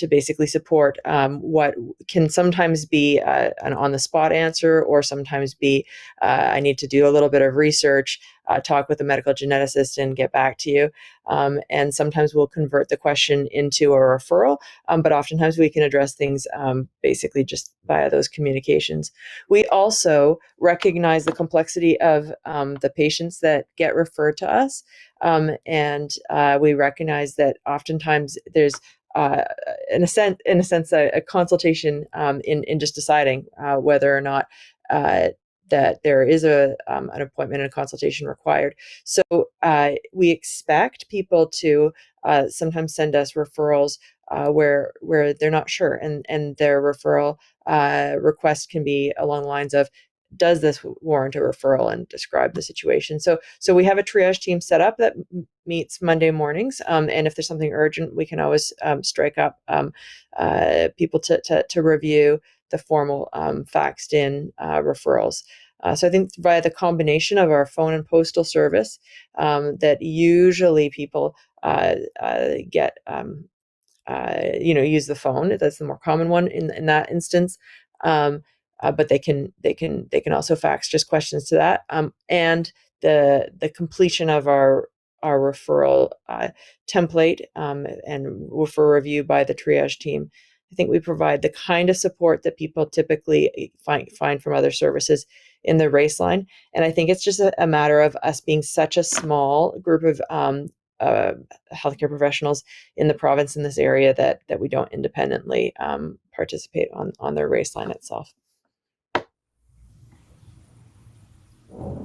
basically support what can sometimes be an on-the-spot answer, or sometimes be I need to do a little bit of research, talk with a medical geneticist, and get back to you. And sometimes we'll convert the question into a referral, but oftentimes we can address things basically just via those communications. We also recognize the complexity of the patients that get referred to us, and we recognize that oftentimes there's in a sense, a consultation in just deciding whether or not that there is an appointment and a consultation required. So we expect people to sometimes send us referrals where they're not sure, and their referral request can be along the lines of, does this warrant a referral, and describe the situation. So we have a triage team set up that meets Monday mornings, and if there's something urgent, we can always strike up people to review the formal faxed in referrals. So I think via the combination of our phone and postal service, that usually people get use the phone. That's the more common one in that instance. But they can also fax just questions to that. And the completion of our referral template and for review by the triage team. I think we provide the kind of support that people typically find from other services in the race line. And I think it's just a matter of us being such a small group of healthcare professionals in the province in this area that we don't independently participate on their race line itself.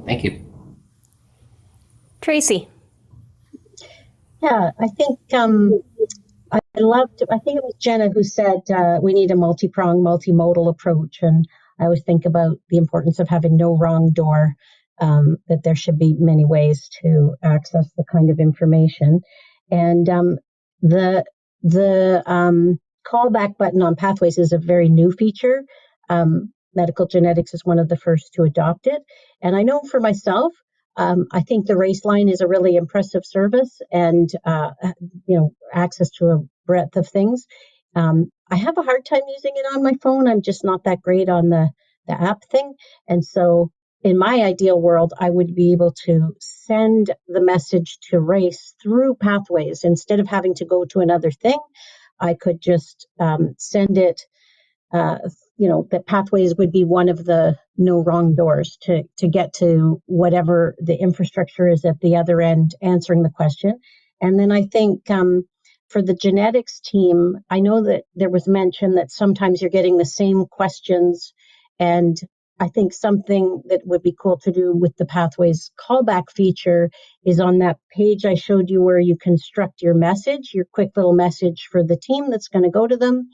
Thank you. Tracy. Yeah, I think I think it was Jenna who said we need a multi-pronged, multimodal approach. And I always think about the importance of having no wrong door, that there should be many ways to access the kind of information. And the callback button on Pathways is a very new feature. Medical genetics is one of the first to adopt it. And I know for myself, I think the race line is a really impressive service, and access to a breadth of things. I have a hard time using it on my phone. I'm just not that great on the app thing. And so in my ideal world, I would be able to send the message to race through Pathways instead of having to go to another thing. I could just send it. That Pathways would be one of the no wrong doors to get to whatever the infrastructure is at the other end answering the question. And then I think for the genetics team, I know that there was mention that sometimes you're getting the same questions, and I think something that would be cool to do with the Pathways callback feature is on that page I showed you where you construct your message, your quick little message for the team that's going to go to them.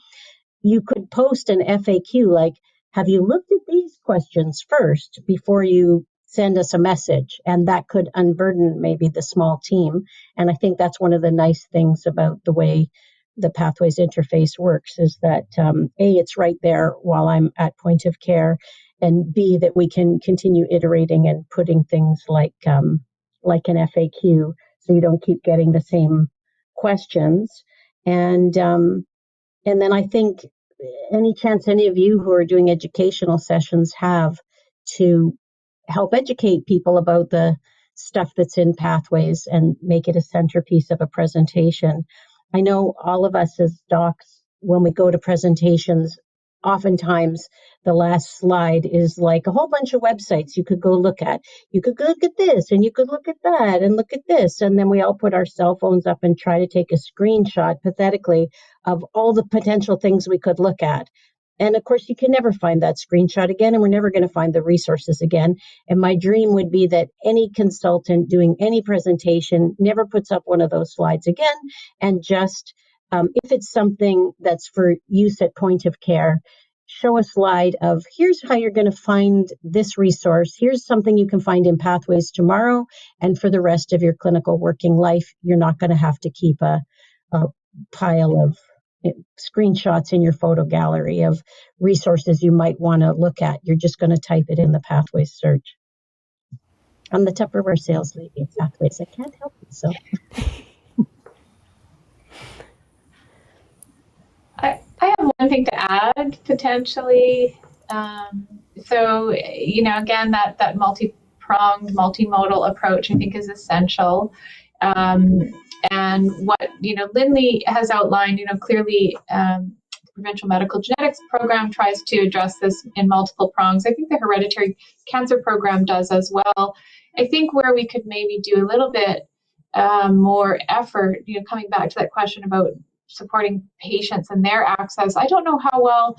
You could post an FAQ like, have you looked at these questions first before you send us a message? And that could unburden maybe the small team. And I think that's one of the nice things about the way the Pathways interface works is that A, it's right there while I'm at point of care, and B, that we can continue iterating and putting things like an FAQ so you don't keep getting the same questions. And then I think any chance any of you who are doing educational sessions have to help educate people about the stuff that's in Pathways and make it a centerpiece of a presentation. I know all of us as docs, when we go to presentations, oftentimes the last slide is like a whole bunch of websites you could go look at. You could look at this and you could look at that and look at this. And then we all put our cell phones up and try to take a screenshot pathetically of all the potential things we could look at. And of course, you can never find that screenshot again, and we're never going to find the resources again. And my dream would be that any consultant doing any presentation never puts up one of those slides again, and just if it's something that's for use at point of care, show a slide of here's how you're going to find this resource. Here's something you can find in Pathways tomorrow. And for the rest of your clinical working life, you're not going to have to keep a pile of screenshots in your photo gallery of resources you might want to look at. You're just going to type it in the Pathways search. I'm the Tupperware sales lady at Pathways. I can't help it. So. I have one thing to add potentially. So, again, that multi-pronged, multimodal approach I think is essential. And what, Lindley has outlined, clearly the Provincial Medical Genetics Program tries to address this in multiple prongs. I think the Hereditary Cancer Program does as well. I think where we could maybe do a little bit more effort, coming back to that question about supporting patients and their access. I don't know how well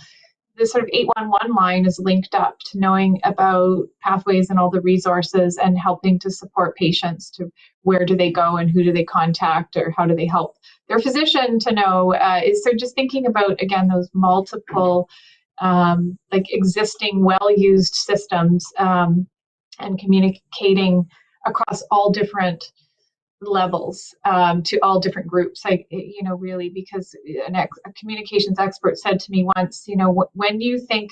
the sort of 811 line is linked up to knowing about Pathways and all the resources and helping to support patients to where do they go and who do they contact or how do they help their physician to know. So just thinking about, again, those multiple existing well-used systems and communicating across all different levels to all different groups, really, because a communications expert said to me once, when you think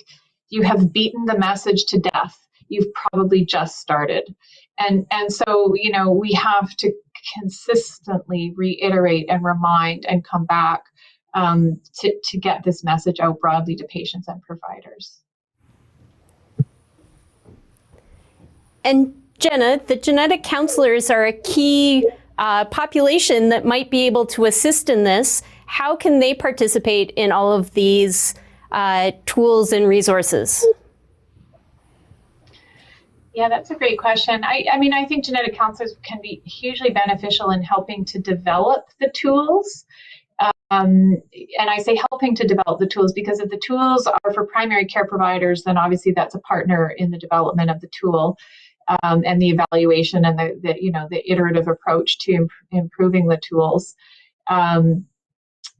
you have beaten the message to death, you've probably just started. And so, we have to consistently reiterate and remind and come back to get this message out broadly to patients and providers. And Jenna, the genetic counselors are a key population that might be able to assist in this. How can they participate in all of these tools and resources? Yeah, that's a great question. I think genetic counselors can be hugely beneficial in helping to develop the tools. And I say helping to develop the tools because if the tools are for primary care providers, then obviously that's a partner in the development of the tool. And the evaluation and the iterative approach to improving the tools. I'll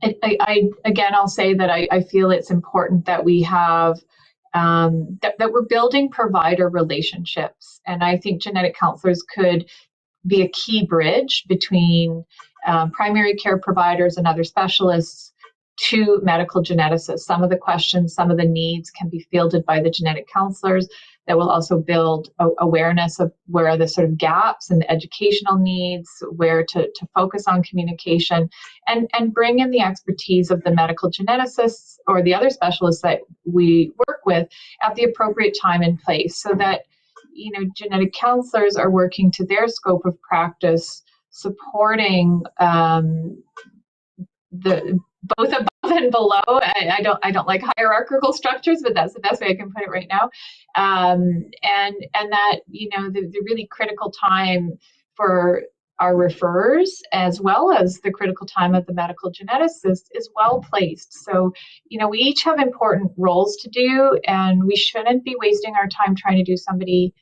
say that I feel it's important that we have that we're building provider relationships, and I think genetic counselors could be a key bridge between primary care providers and other specialists to medical geneticists. Some of the questions, some of the needs can be fielded by the genetic counselors. That will also build awareness of where are the sort of gaps and the educational needs, where to focus on communication, and bring in the expertise of the medical geneticists or the other specialists that we work with at the appropriate time and place, so that genetic counselors are working to their scope of practice, supporting the both above and below. I don't like hierarchical structures, but that's the best way I can put it right now. And that the really critical time for our referrers, as well as the critical time of the medical geneticist, is well placed. So we each have important roles to do, and we shouldn't be wasting our time trying to do somebody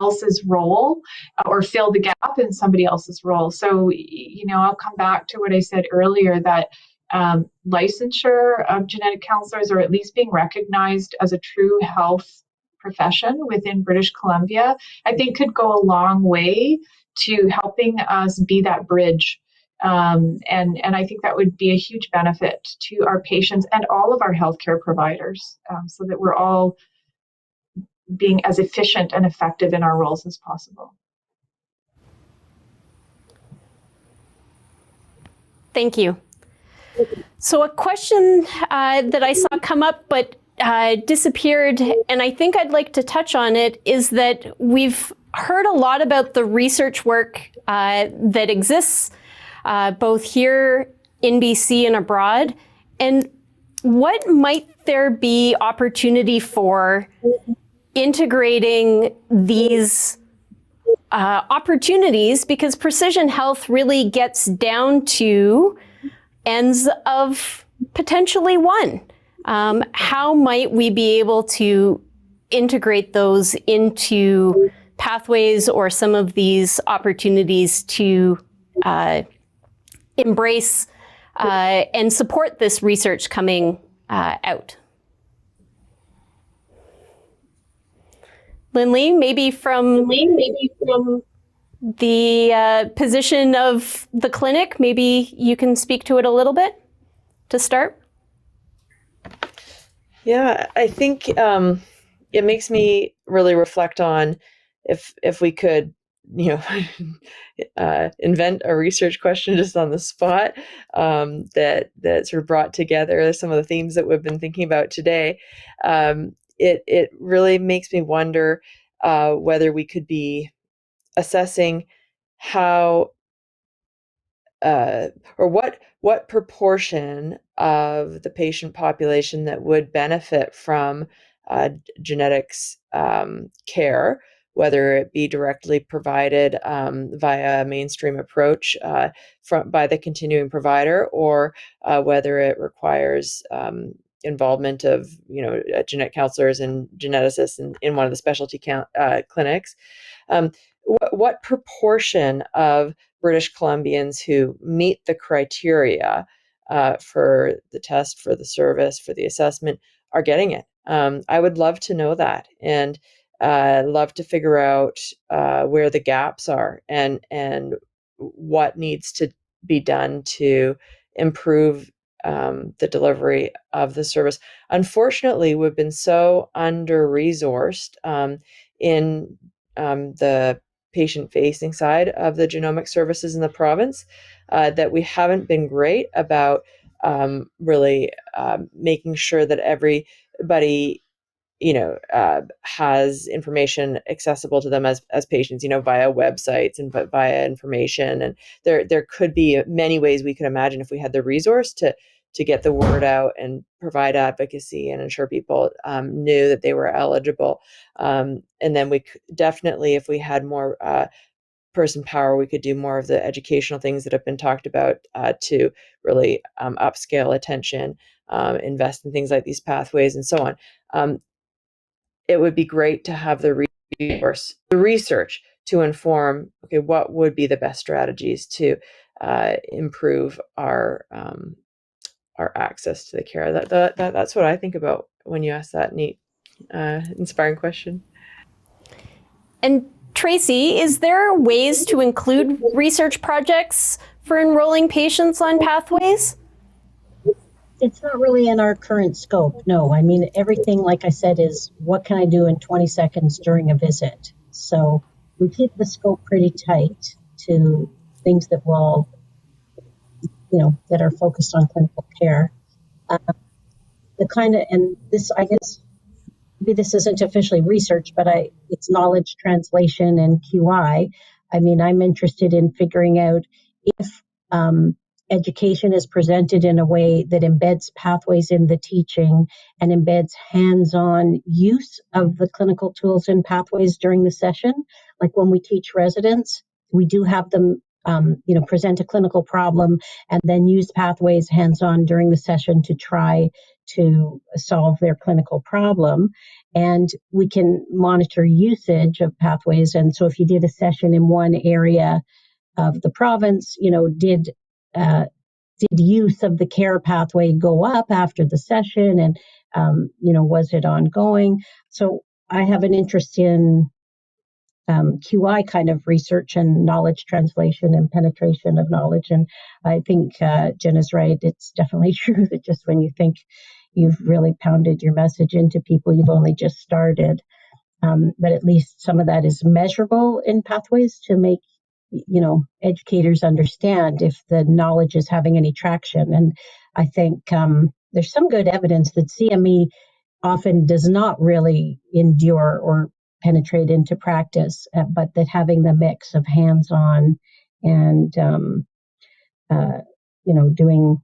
else's role or fill the gap in somebody else's role. So I'll come back to what I said earlier, that licensure of genetic counselors, or at least being recognized as a true health profession within British Columbia, I think could go a long way to helping us be that bridge. And I think that would be a huge benefit to our patients and all of our healthcare providers, so that we're all being as efficient and effective in our roles as possible. Thank you. So a question that I saw come up but disappeared, and I think I'd like to touch on it, is that we've heard a lot about the research work that exists both here in BC and abroad. And what might there be opportunity for integrating these opportunities, because precision health really gets down to ends of potentially one. How might we be able to integrate those into pathways or some of these opportunities to embrace and support this research coming out? Lindley, maybe from the position of the clinic, maybe you can speak to it a little bit to start. Yeah, I think it makes me really reflect on if we could, invent a research question just on the spot, that sort of brought together some of the themes that we've been thinking about today. It really makes me wonder whether we could be assessing how or what proportion of the patient population that would benefit from genetics care, whether it be directly provided via a mainstream approach by the continuing provider, or whether it requires involvement of genetic counselors and geneticists in one of the specialty clinics. What proportion of British Columbians who meet the criteria for the test, for the service, for the assessment are getting it? I would love to know that, and love to figure out where the gaps are and what needs to be done to improve the delivery of the service. Unfortunately, we've been so under-resourced in the patient-facing side of the genomic services in the province that we haven't been great about really making sure that everybody has information accessible to them as patients, via websites and via information. And there could be many ways we could imagine if we had the resource to get the word out and provide advocacy and ensure people knew that they were eligible. And then we definitely, if we had more person power, we could do more of the educational things that have been talked about to really upscale attention, invest in things like these pathways and so on. It would be great to have the research to inform, okay, what would be the best strategies to improve our access to the care. That's what I think about when you ask that neat, inspiring question. And Tracy, is there ways to include research projects for enrolling patients on pathways? It's not really in our current scope, no. I mean, everything, like I said, is what can I do in 20 seconds during a visit? So we keep the scope pretty tight to things that will, that are focused on clinical care. And this, I guess, maybe this isn't officially research, but it's knowledge translation and QI. I mean, I'm interested in figuring out if education is presented in a way that embeds pathways in the teaching and embeds hands-on use of the clinical tools and pathways during the session. Like when we teach residents, we do have them present a clinical problem and then use pathways hands-on during the session to try to solve their clinical problem. And we can monitor usage of pathways. And so if you did a session in one area of the province, did use of the care pathway go up after the session, and was it ongoing? So I have an interest in QI kind of research and knowledge translation and penetration of knowledge. And I think Jen is right. It's definitely true that just when you think you've really pounded your message into people, you've only just started. But at least some of that is measurable in pathways to make educators understand if the knowledge is having any traction. And I think there's some good evidence that CME often does not really endure or penetrate into practice, but that having the mix of hands-on and doing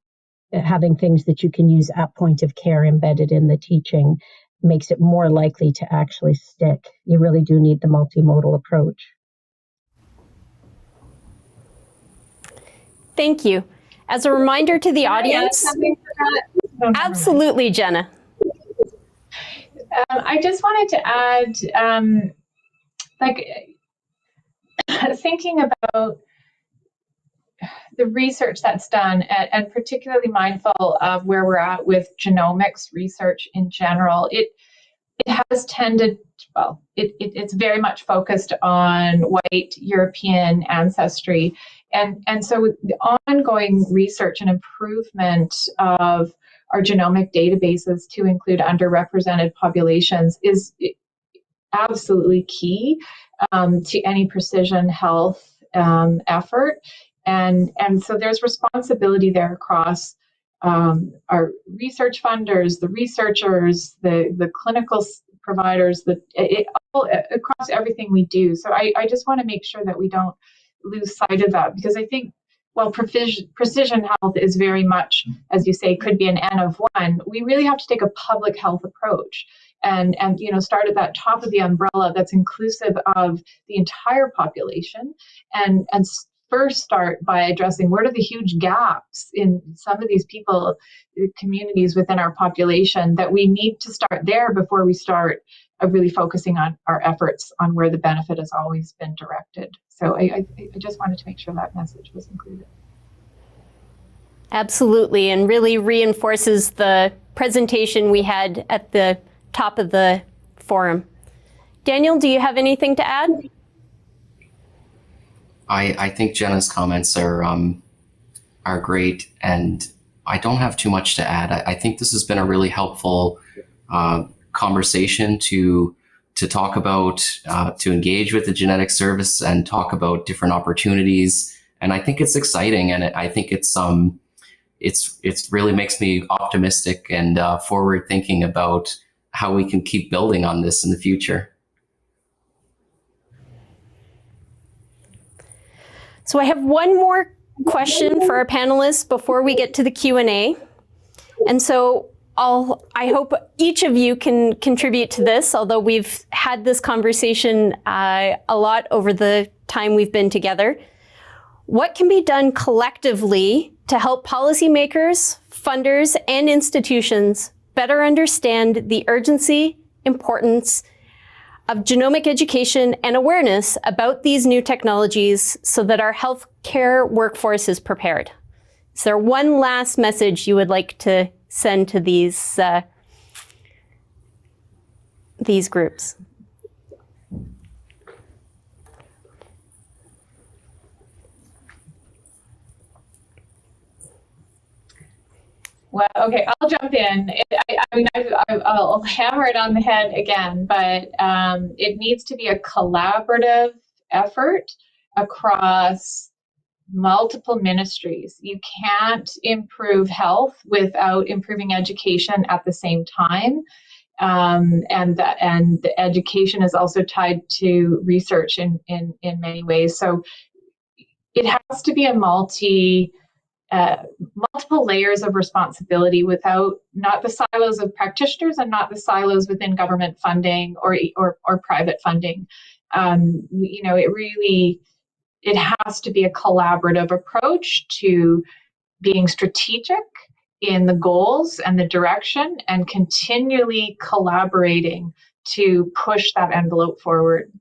having things that you can use at point of care embedded in the teaching makes it more likely to actually stick. You really do need the multimodal approach. Thank you. As a reminder to the audience, absolutely, Jenna. I just wanted to add, thinking about the research that's done, and particularly mindful of where we're at with genomics research in general, it has tended, well, it's very much focused on white European ancestry. And so the ongoing research and improvement of our genomic databases to include underrepresented populations is absolutely key to any precision health effort. And so there's responsibility there across our research funders, the researchers, the clinical providers, all across everything we do. So I just want to make sure that we don't lose sight of that, because I think while precision health is very much, as you say, could be an N of one, we really have to take a public health approach and start at that top of the umbrella that's inclusive of the entire population, and first start by addressing what are the huge gaps in some of these people, communities within our population, that we need to start there before we start really focusing on our efforts on where the benefit has always been directed. So I just wanted to make sure that message was included. Absolutely, and really reinforces the presentation we had at the top of the forum. Daniel, do you have anything to add? I think Jenna's comments are great, and I don't have too much to add. I think this has been a really helpful conversation to talk about, to engage with the genetic service and talk about different opportunities. And I think it's exciting, and I think it's really makes me optimistic and forward thinking about how we can keep building on this in the future. So I have one more question for our panelists before we get to the Q&A. And so I hope each of you can contribute to this, although we've had this conversation a lot over the time we've been together. What can be done collectively to help policymakers, funders, and institutions better understand the urgency, importance of genomic education and awareness about these new technologies so that our healthcare workforce is prepared? Is there one last message you would like to send to these groups? Well, okay, I'll jump in. I'll hammer it on the head again, but it needs to be a collaborative effort across multiple ministries. You can't improve health without improving education at the same time. And the education is also tied to research in many ways. So it has to be a multiple layers of responsibility, without not the silos of practitioners and not the silos within government funding or private funding. It has to be a collaborative approach to being strategic in the goals and the direction, and continually collaborating to push that envelope forward.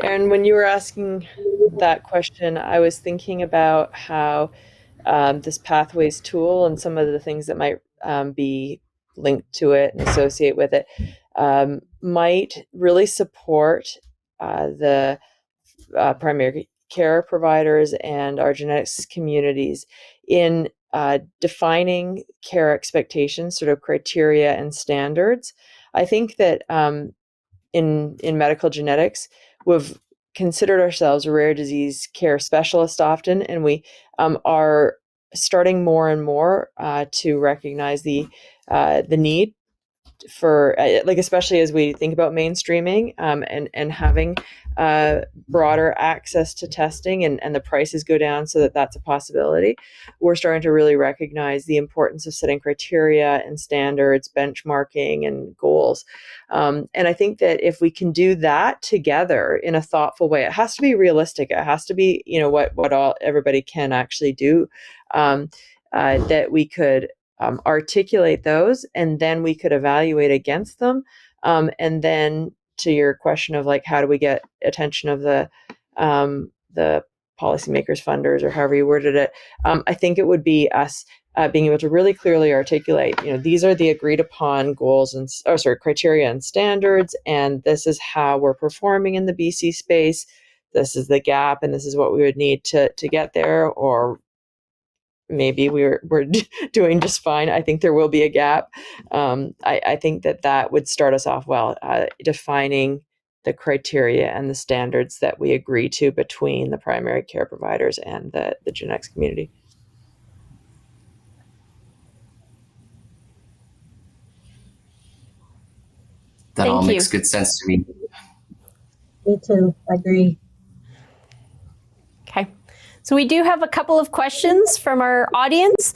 Erin, when you were asking that question, I was thinking about how this Pathways tool and some of the things that might be linked to it and associate with it might really support the primary care providers and our genetics communities in defining care expectations, sort of criteria and standards. I think that in medical genetics, we've considered ourselves a rare disease care specialist often, and we are starting more and more to recognize the need for like, especially as we think about mainstreaming, and having broader access to testing, and the prices go down so that that's a possibility, we're starting to really recognize the importance of setting criteria and standards, benchmarking and goals. And I think that if we can do that together in a thoughtful way, it has to be realistic. It has to be, what everybody can actually do, that we could articulate those, and then we could evaluate against them. And then to your question of like, how do we get attention of the policymakers, funders, or however you worded it, I think it would be us being able to really clearly articulate, these are the agreed upon goals and criteria and standards, and this is how we're performing in the BC space. This is the gap, and this is what we would need to get there, or maybe we're doing just fine. I think there will be a gap. I think that would start us off well, defining the criteria and the standards that we agree to between the primary care providers and the genetics community. That Thank all you. makes good sense to me. Me too. I agree. Okay. So we do have a couple of questions from our audience.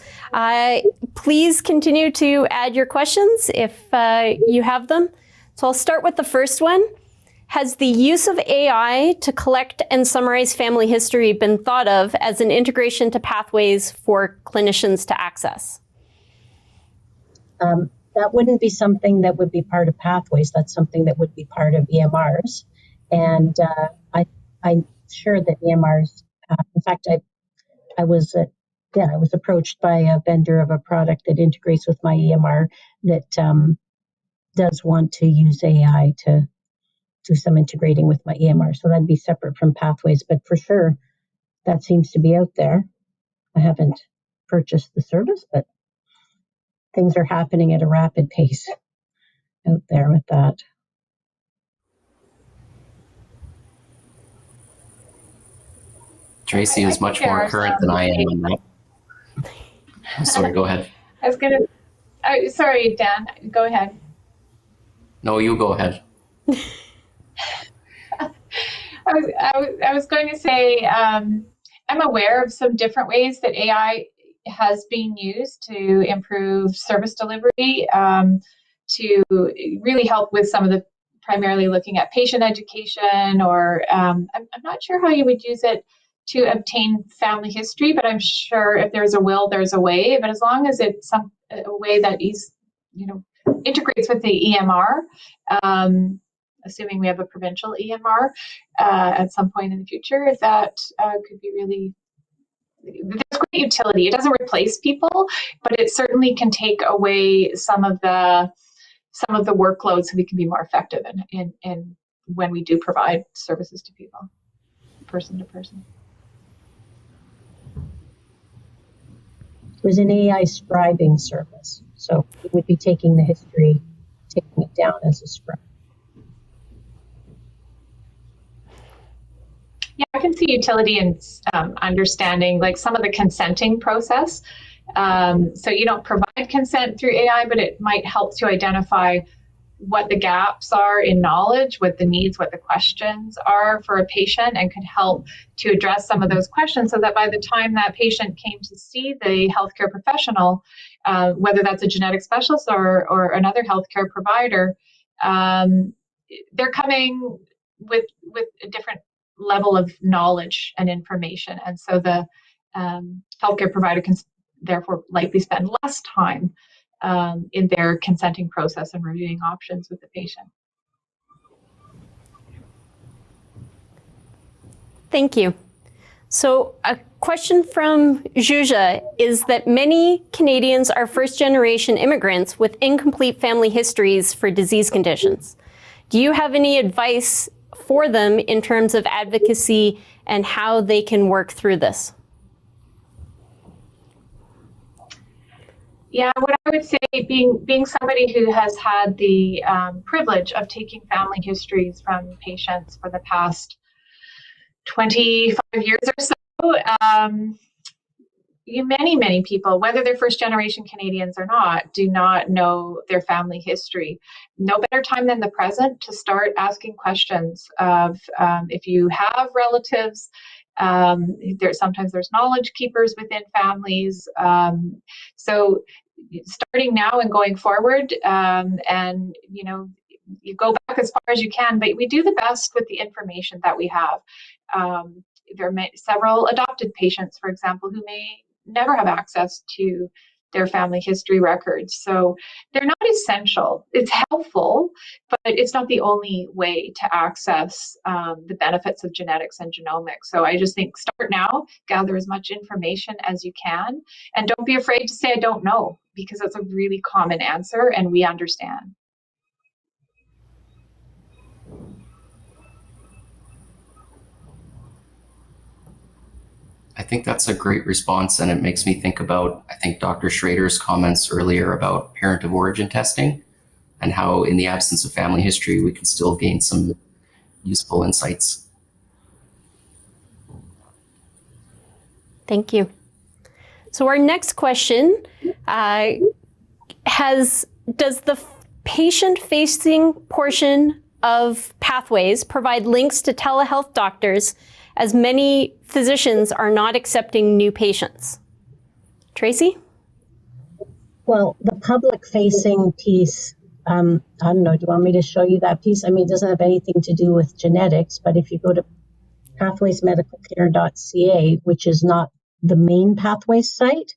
Please continue to add your questions if you have them. So I'll start with the first one. Has the use of AI to collect and summarize family history been thought of as an integration to pathways for clinicians to access? That wouldn't be something that would be part of pathways. That's something that would be part of EMRs. And I'm sure that EMRs, in fact, I was approached by a vendor of a product that integrates with my EMR that does want to use AI to do some integrating with my EMR. So that'd be separate from pathways, but for sure, that seems to be out there. I haven't purchased the service, but things are happening at a rapid pace out there with that. Tracy is much more current than I am on that. I'm sorry, go ahead. Sorry, Dan, go ahead. No, you go ahead. I was going to say, I'm aware of some different ways that AI has been used to improve service delivery, to really help with some of the primarily looking at patient education, or I'm not sure how you would use it to obtain family history, but I'm sure if there's a will, there's a way. But as long as it's a way that is, integrates with the EMR, assuming we have a provincial EMR at some point in the future, that could be really, there's great utility. It doesn't replace people, but it certainly can take away some of the workload, so we can be more effective in when we do provide services to people, person to person. There's an AI scribing service, so it would be taking the history, taking it down as a scribe. Yeah, I can see utility in understanding like some of the consenting process. So you don't provide consent through AI, but it might help to identify what the gaps are in knowledge, what the needs, what the questions are for a patient, and could help to address some of those questions so that by the time that patient came to see the healthcare professional, whether that's a genetic specialist or another healthcare provider, they're coming with a different level of knowledge and information. And so the healthcare provider can therefore likely spend less time in their consenting process and reviewing options with the patient. Thank you. So a question from Juja is that many Canadians are first-generation immigrants with incomplete family histories for disease conditions. Do you have any advice for them in terms of advocacy and how they can work through this? Yeah, what I would say, being somebody who has had the privilege of taking family histories from patients for the past 25 years or so, many people, whether they're first generation Canadians or not, do not know their family history. No better time than the present to start asking questions of if you have relatives. Sometimes there's knowledge keepers within families. So starting now and going forward, and you go back as far as you can, but we do the best with the information that we have. There are several adopted patients, for example, who may never have access to their family history records. So they're not essential. It's helpful, but it's not the only way to access the benefits of genetics and genomics. So I just think start now, gather as much information as you can, and don't be afraid to say, I don't know, because that's a really common answer and we understand. I think that's a great response, and it makes me think about, I think, Dr. Schrader's comments earlier about parent of origin testing and how in the absence of family history, we can still gain some useful insights. Thank you. So our next question does the patient-facing portion of Pathways provide links to telehealth doctors, as many physicians are not accepting new patients? Tracy? Well, the public-facing piece, I don't know, do you want me to show you that piece? I mean, it doesn't have anything to do with genetics, but if you go to pathwaysmedicalcare.ca, which is not the main Pathways site,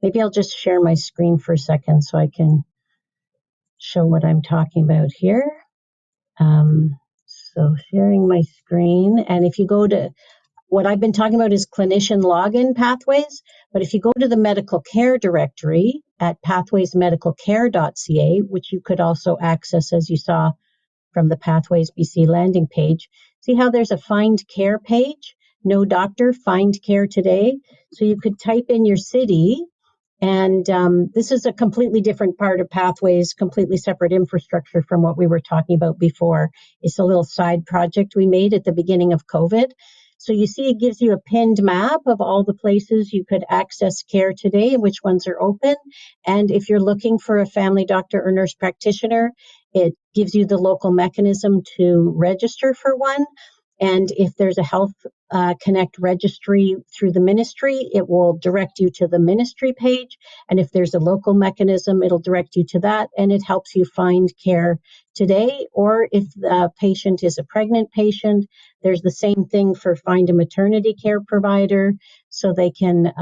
maybe I'll just share my screen for a second so I can show what I'm talking about here. So sharing my screen, and if you go to, what I've been talking about is clinician login Pathways, but if you go to the medical care directory at pathwaysmedicalcare.ca, which you could also access as you saw from the Pathways BC landing page, see how there's a find care page? No doctor, find care today. So you could type in your city, and this is a completely different part of Pathways, completely separate infrastructure from what we were talking about before. It's a little side project we made at the beginning of COVID. So you see it gives you a pinned map of all the places you could access care today and which ones are open. And if you're looking for a family doctor or nurse practitioner, it gives you the local mechanism to register for one. And if there's a Health Connect registry through the ministry, it will direct you to the ministry page. And if there's a local mechanism, it'll direct you to that. And it helps you find care today. Or if the patient is a pregnant patient, there's the same thing for find a maternity care provider. So they can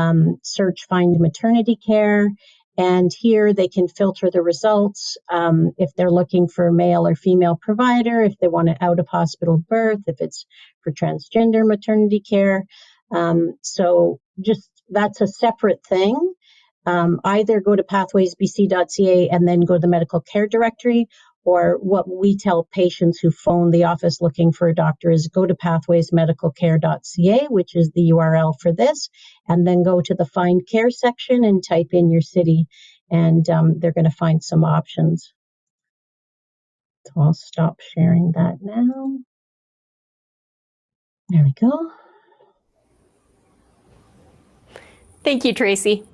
search find maternity care. And here they can filter the results if they're looking for a male or female provider, if they want an out-of-hospital birth, if it's for transgender maternity care. So just that's a separate thing. Either go to pathwaysbc.ca and then go to the medical care directory, or what we tell patients who phone the office looking for a doctor is go to pathwaysmedicalcare.ca, which is the URL for this, and then go to the Find Care section and type in your city, and they're going to find some options. So I'll stop sharing that now. There we go. Thank you, Tracy.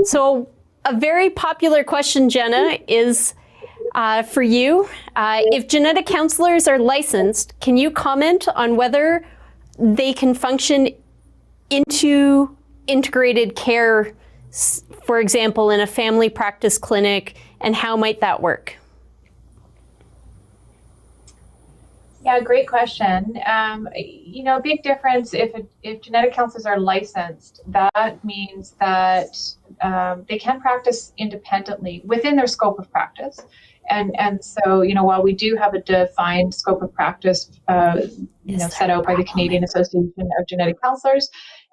So a very popular question, Jenna, is for you. If genetic counselors are licensed, can you comment on whether they can function into integrated care, for example, in a family practice clinic, and how might that work? Yeah, great question. A big difference if genetic counselors are licensed, that means that they can practice independently within their scope of practice. And so, while we do have a defined scope of practice, set out by the Canadian Association of Genetic Counselors,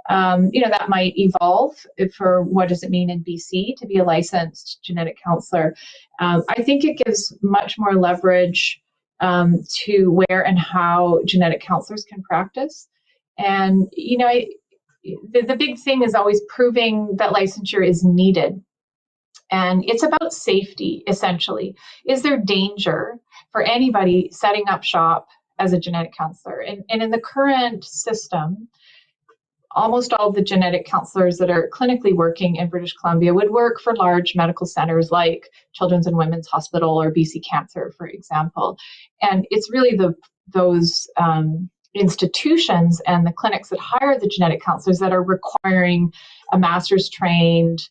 that might evolve for what does it mean in BC to be a licensed genetic counselor. I think it gives much more leverage to where and how genetic counselors can practice. And, the big thing is always proving that licensure is needed. And it's about safety, essentially. Is there danger for anybody setting up shop as a genetic counselor? And in the current system, almost all of the genetic counselors that are clinically working in British Columbia would work for large medical centers like Children's and Women's Hospital or BC Cancer, for example. And it's really those institutions and the clinics that hire the genetic counselors that are requiring a master's trained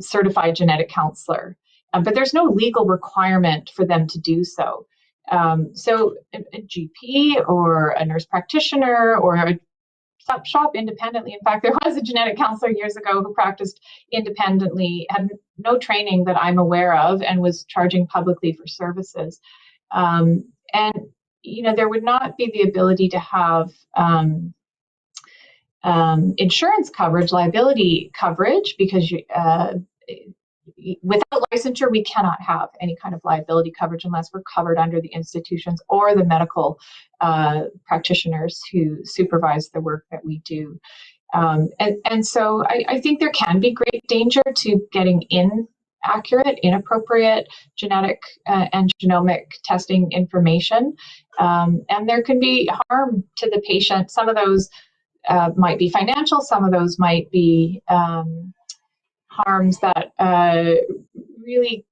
certified genetic counselor. But there's no legal requirement for them to do so. So a GP or a nurse practitioner or a shop independently. In fact, there was a genetic counselor years ago who practiced independently, had no training that I'm aware of, and was charging publicly for services. And there would not be the ability to have insurance coverage, liability coverage, because without licensure, we cannot have any kind of liability coverage unless we're covered under the institutions or the medical practitioners who supervise the work that we do. And so I think there can be great danger to getting inaccurate, inappropriate genetic and genomic testing information. And there can be harm to the patient. Some of those might be financial, some of those might be harms that really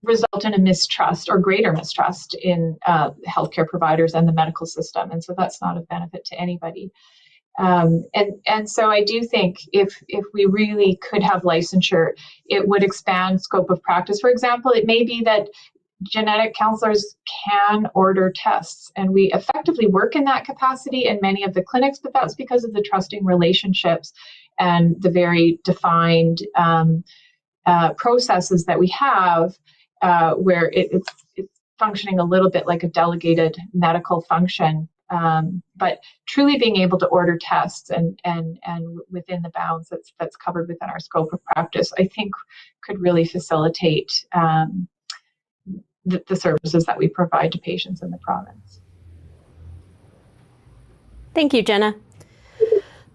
result in a mistrust or greater mistrust in healthcare providers and the medical system. And so that's not of benefit to anybody. And so I do think if we really could have licensure, it would expand scope of practice. For example, it may be that genetic counselors can order tests, and we effectively work in that capacity in many of the clinics, but that's because of the trusting relationships and the very defined processes that we have, where it's functioning a little bit like a delegated medical function. But truly being able to order tests and within the bounds that's covered within our scope of practice, I think could really facilitate the services that we provide to patients in the province. Thank you, Jenna.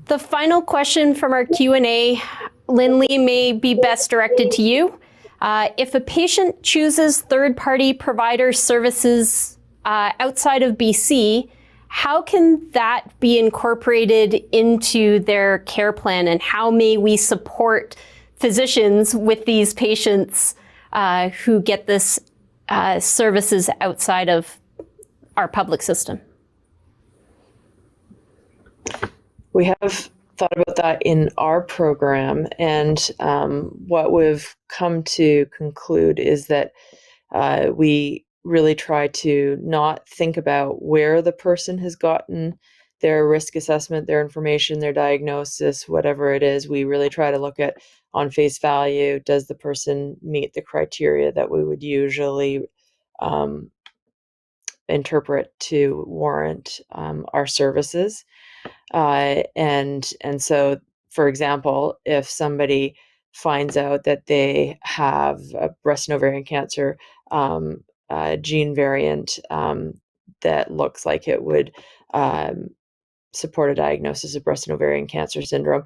The final question from our Q&A, Lindley, may be best directed to you. If a patient chooses third-party provider services outside of BC, how can that be incorporated into their care plan, and how may we support physicians with these patients who get this services outside of our public system? We have thought about that in our program, and what we've come to conclude is that we really try to not think about where the person has gotten their risk assessment, their information, their diagnosis, whatever it is. We really try to look at, on face value, does the person meet the criteria that we would usually interpret to warrant our services. And so, for example, if somebody finds out that they have a breast and ovarian cancer gene variant that looks like it would support a diagnosis of breast and ovarian cancer syndrome,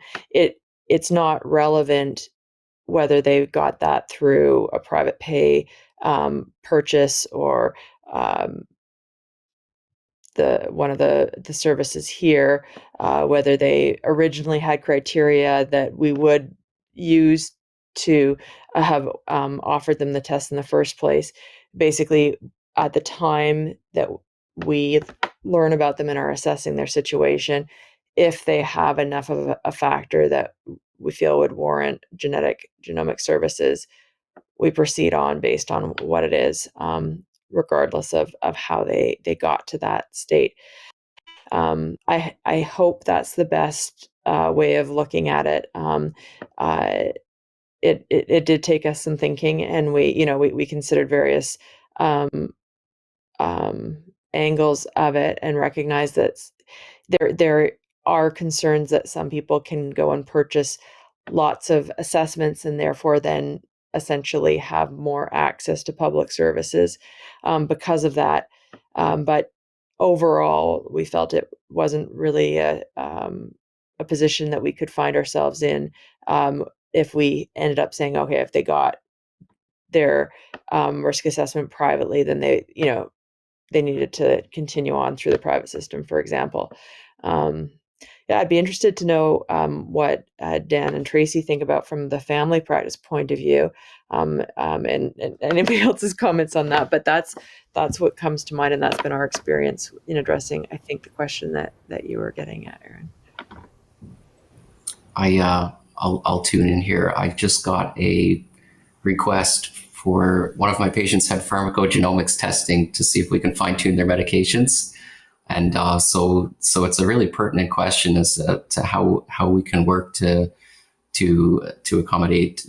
it's not relevant whether they got that through a private pay purchase or one of the services here, whether they originally had criteria that we would use to have offered them the test in the first place. Basically, at the time that we learn about them and are assessing their situation, if they have enough of a factor that we feel would warrant genomic services, we proceed on based on what it is, regardless of how they got to that state. I hope that's the best way of looking at it. It did take us some thinking, and we considered various angles of it, and recognize that there are concerns that some people can go and purchase lots of assessments and therefore then essentially have more access to public services because of that. But overall, we felt it wasn't really a position that we could find ourselves in if we ended up saying, okay, if they got their risk assessment privately, then they needed to continue on through the private system, for example. yeah, I'd be interested to know what Dan and Tracy think about from the family practice point of view, and anybody else's comments on that. But that's what comes to mind, and that's been our experience in addressing, I think, the question that you were getting at, Erin. I'll tune in here. I just got a request for one of my patients had pharmacogenomics testing to see if we can fine tune their medications. And so it's a really pertinent question as to how we can work to accommodate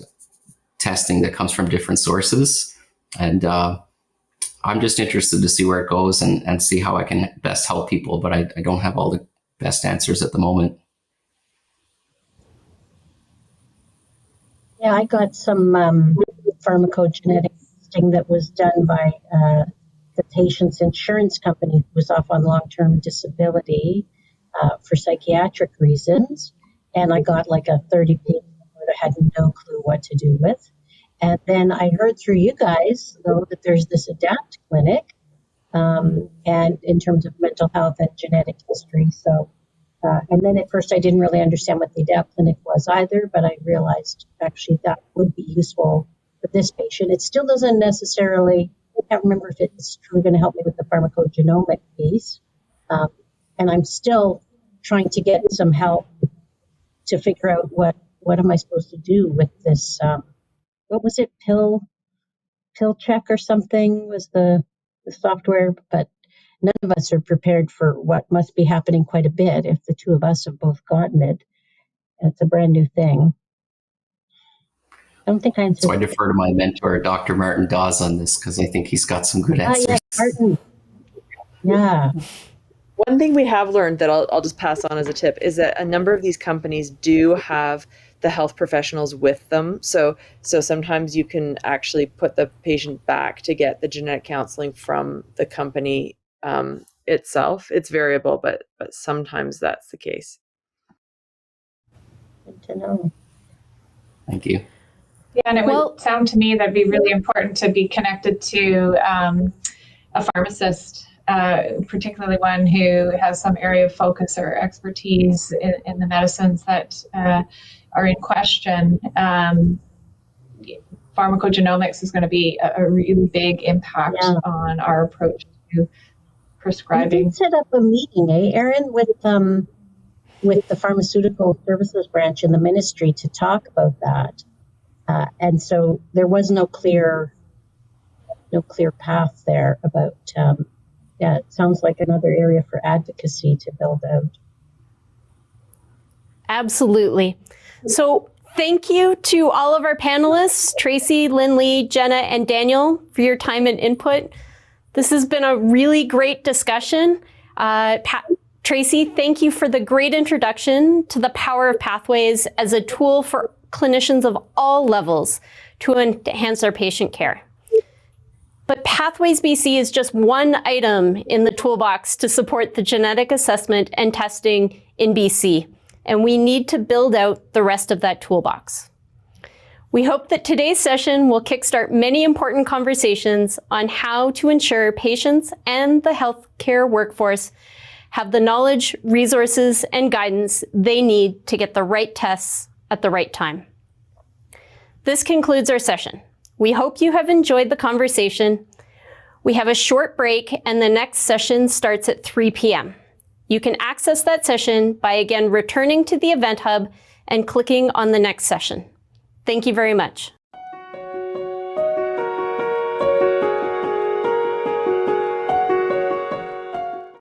testing that comes from different sources. And I'm just interested to see where it goes and see how I can best help people, but I don't have all the best answers at the moment. Yeah, I got some pharmacogenetic testing that was done by the patient's insurance company who was off on long-term disability for psychiatric reasons. And I got like a 30-page report I had no clue what to do with. And then I heard through you guys, though, that there's this ADAPT clinic, and in terms of mental health and genetic history. So, and then at first I didn't really understand what the ADAPT clinic was either, but I realized actually that would be useful for this patient. It still doesn't necessarily, I can't remember if it's truly going to help me with the pharmacogenomic piece. And I'm still trying to get some help to figure out what am I supposed to do with this, what was it, pill check or something was the software, but none of us are prepared for what must be happening quite a bit if the two of us have both gotten it. It's a brand new thing. I don't think I answered. So I defer to my mentor, Dr. Martin Dawes, on this because I think he's got some good answers. Yeah, Martin. Yeah. One thing we have learned that I'll just pass on as a tip is that a number of these companies do have the health professionals with them. So sometimes you can actually put the patient back to get the genetic counseling from the company itself. It's variable, but sometimes that's the case. Good to know. Thank you. Yeah, and it would sound to me that'd be really important to be connected to a pharmacist, particularly one who has some area of focus or expertise in the medicines that are in question. Pharmacogenomics is going to be a really big impact on our approach to prescribing. We did set up a meeting, Erin, with the pharmaceutical services branch in the ministry to talk about that. And so there was no clear path there about, it sounds like another area for advocacy to build out. Absolutely. So thank you to all of our panelists, Tracy, Lindley, Jenna, and Daniel, for your time and input. This has been a really great discussion. Tracy, thank you for the great introduction to the power of pathways as a tool for clinicians of all levels to enhance our patient care. But Pathways BC is just one item in the toolbox to support the genetic assessment and testing in BC, and we need to build out the rest of that toolbox. We hope that today's session will kickstart many important conversations on how to ensure patients and the healthcare workforce have the knowledge, resources, and guidance they need to get the right tests at the right time. This concludes our session. We hope you have enjoyed the conversation. We have a short break and the next session starts at 3 p.m. You can access that session by again returning to the Event Hub and clicking on the next session. Thank you very much.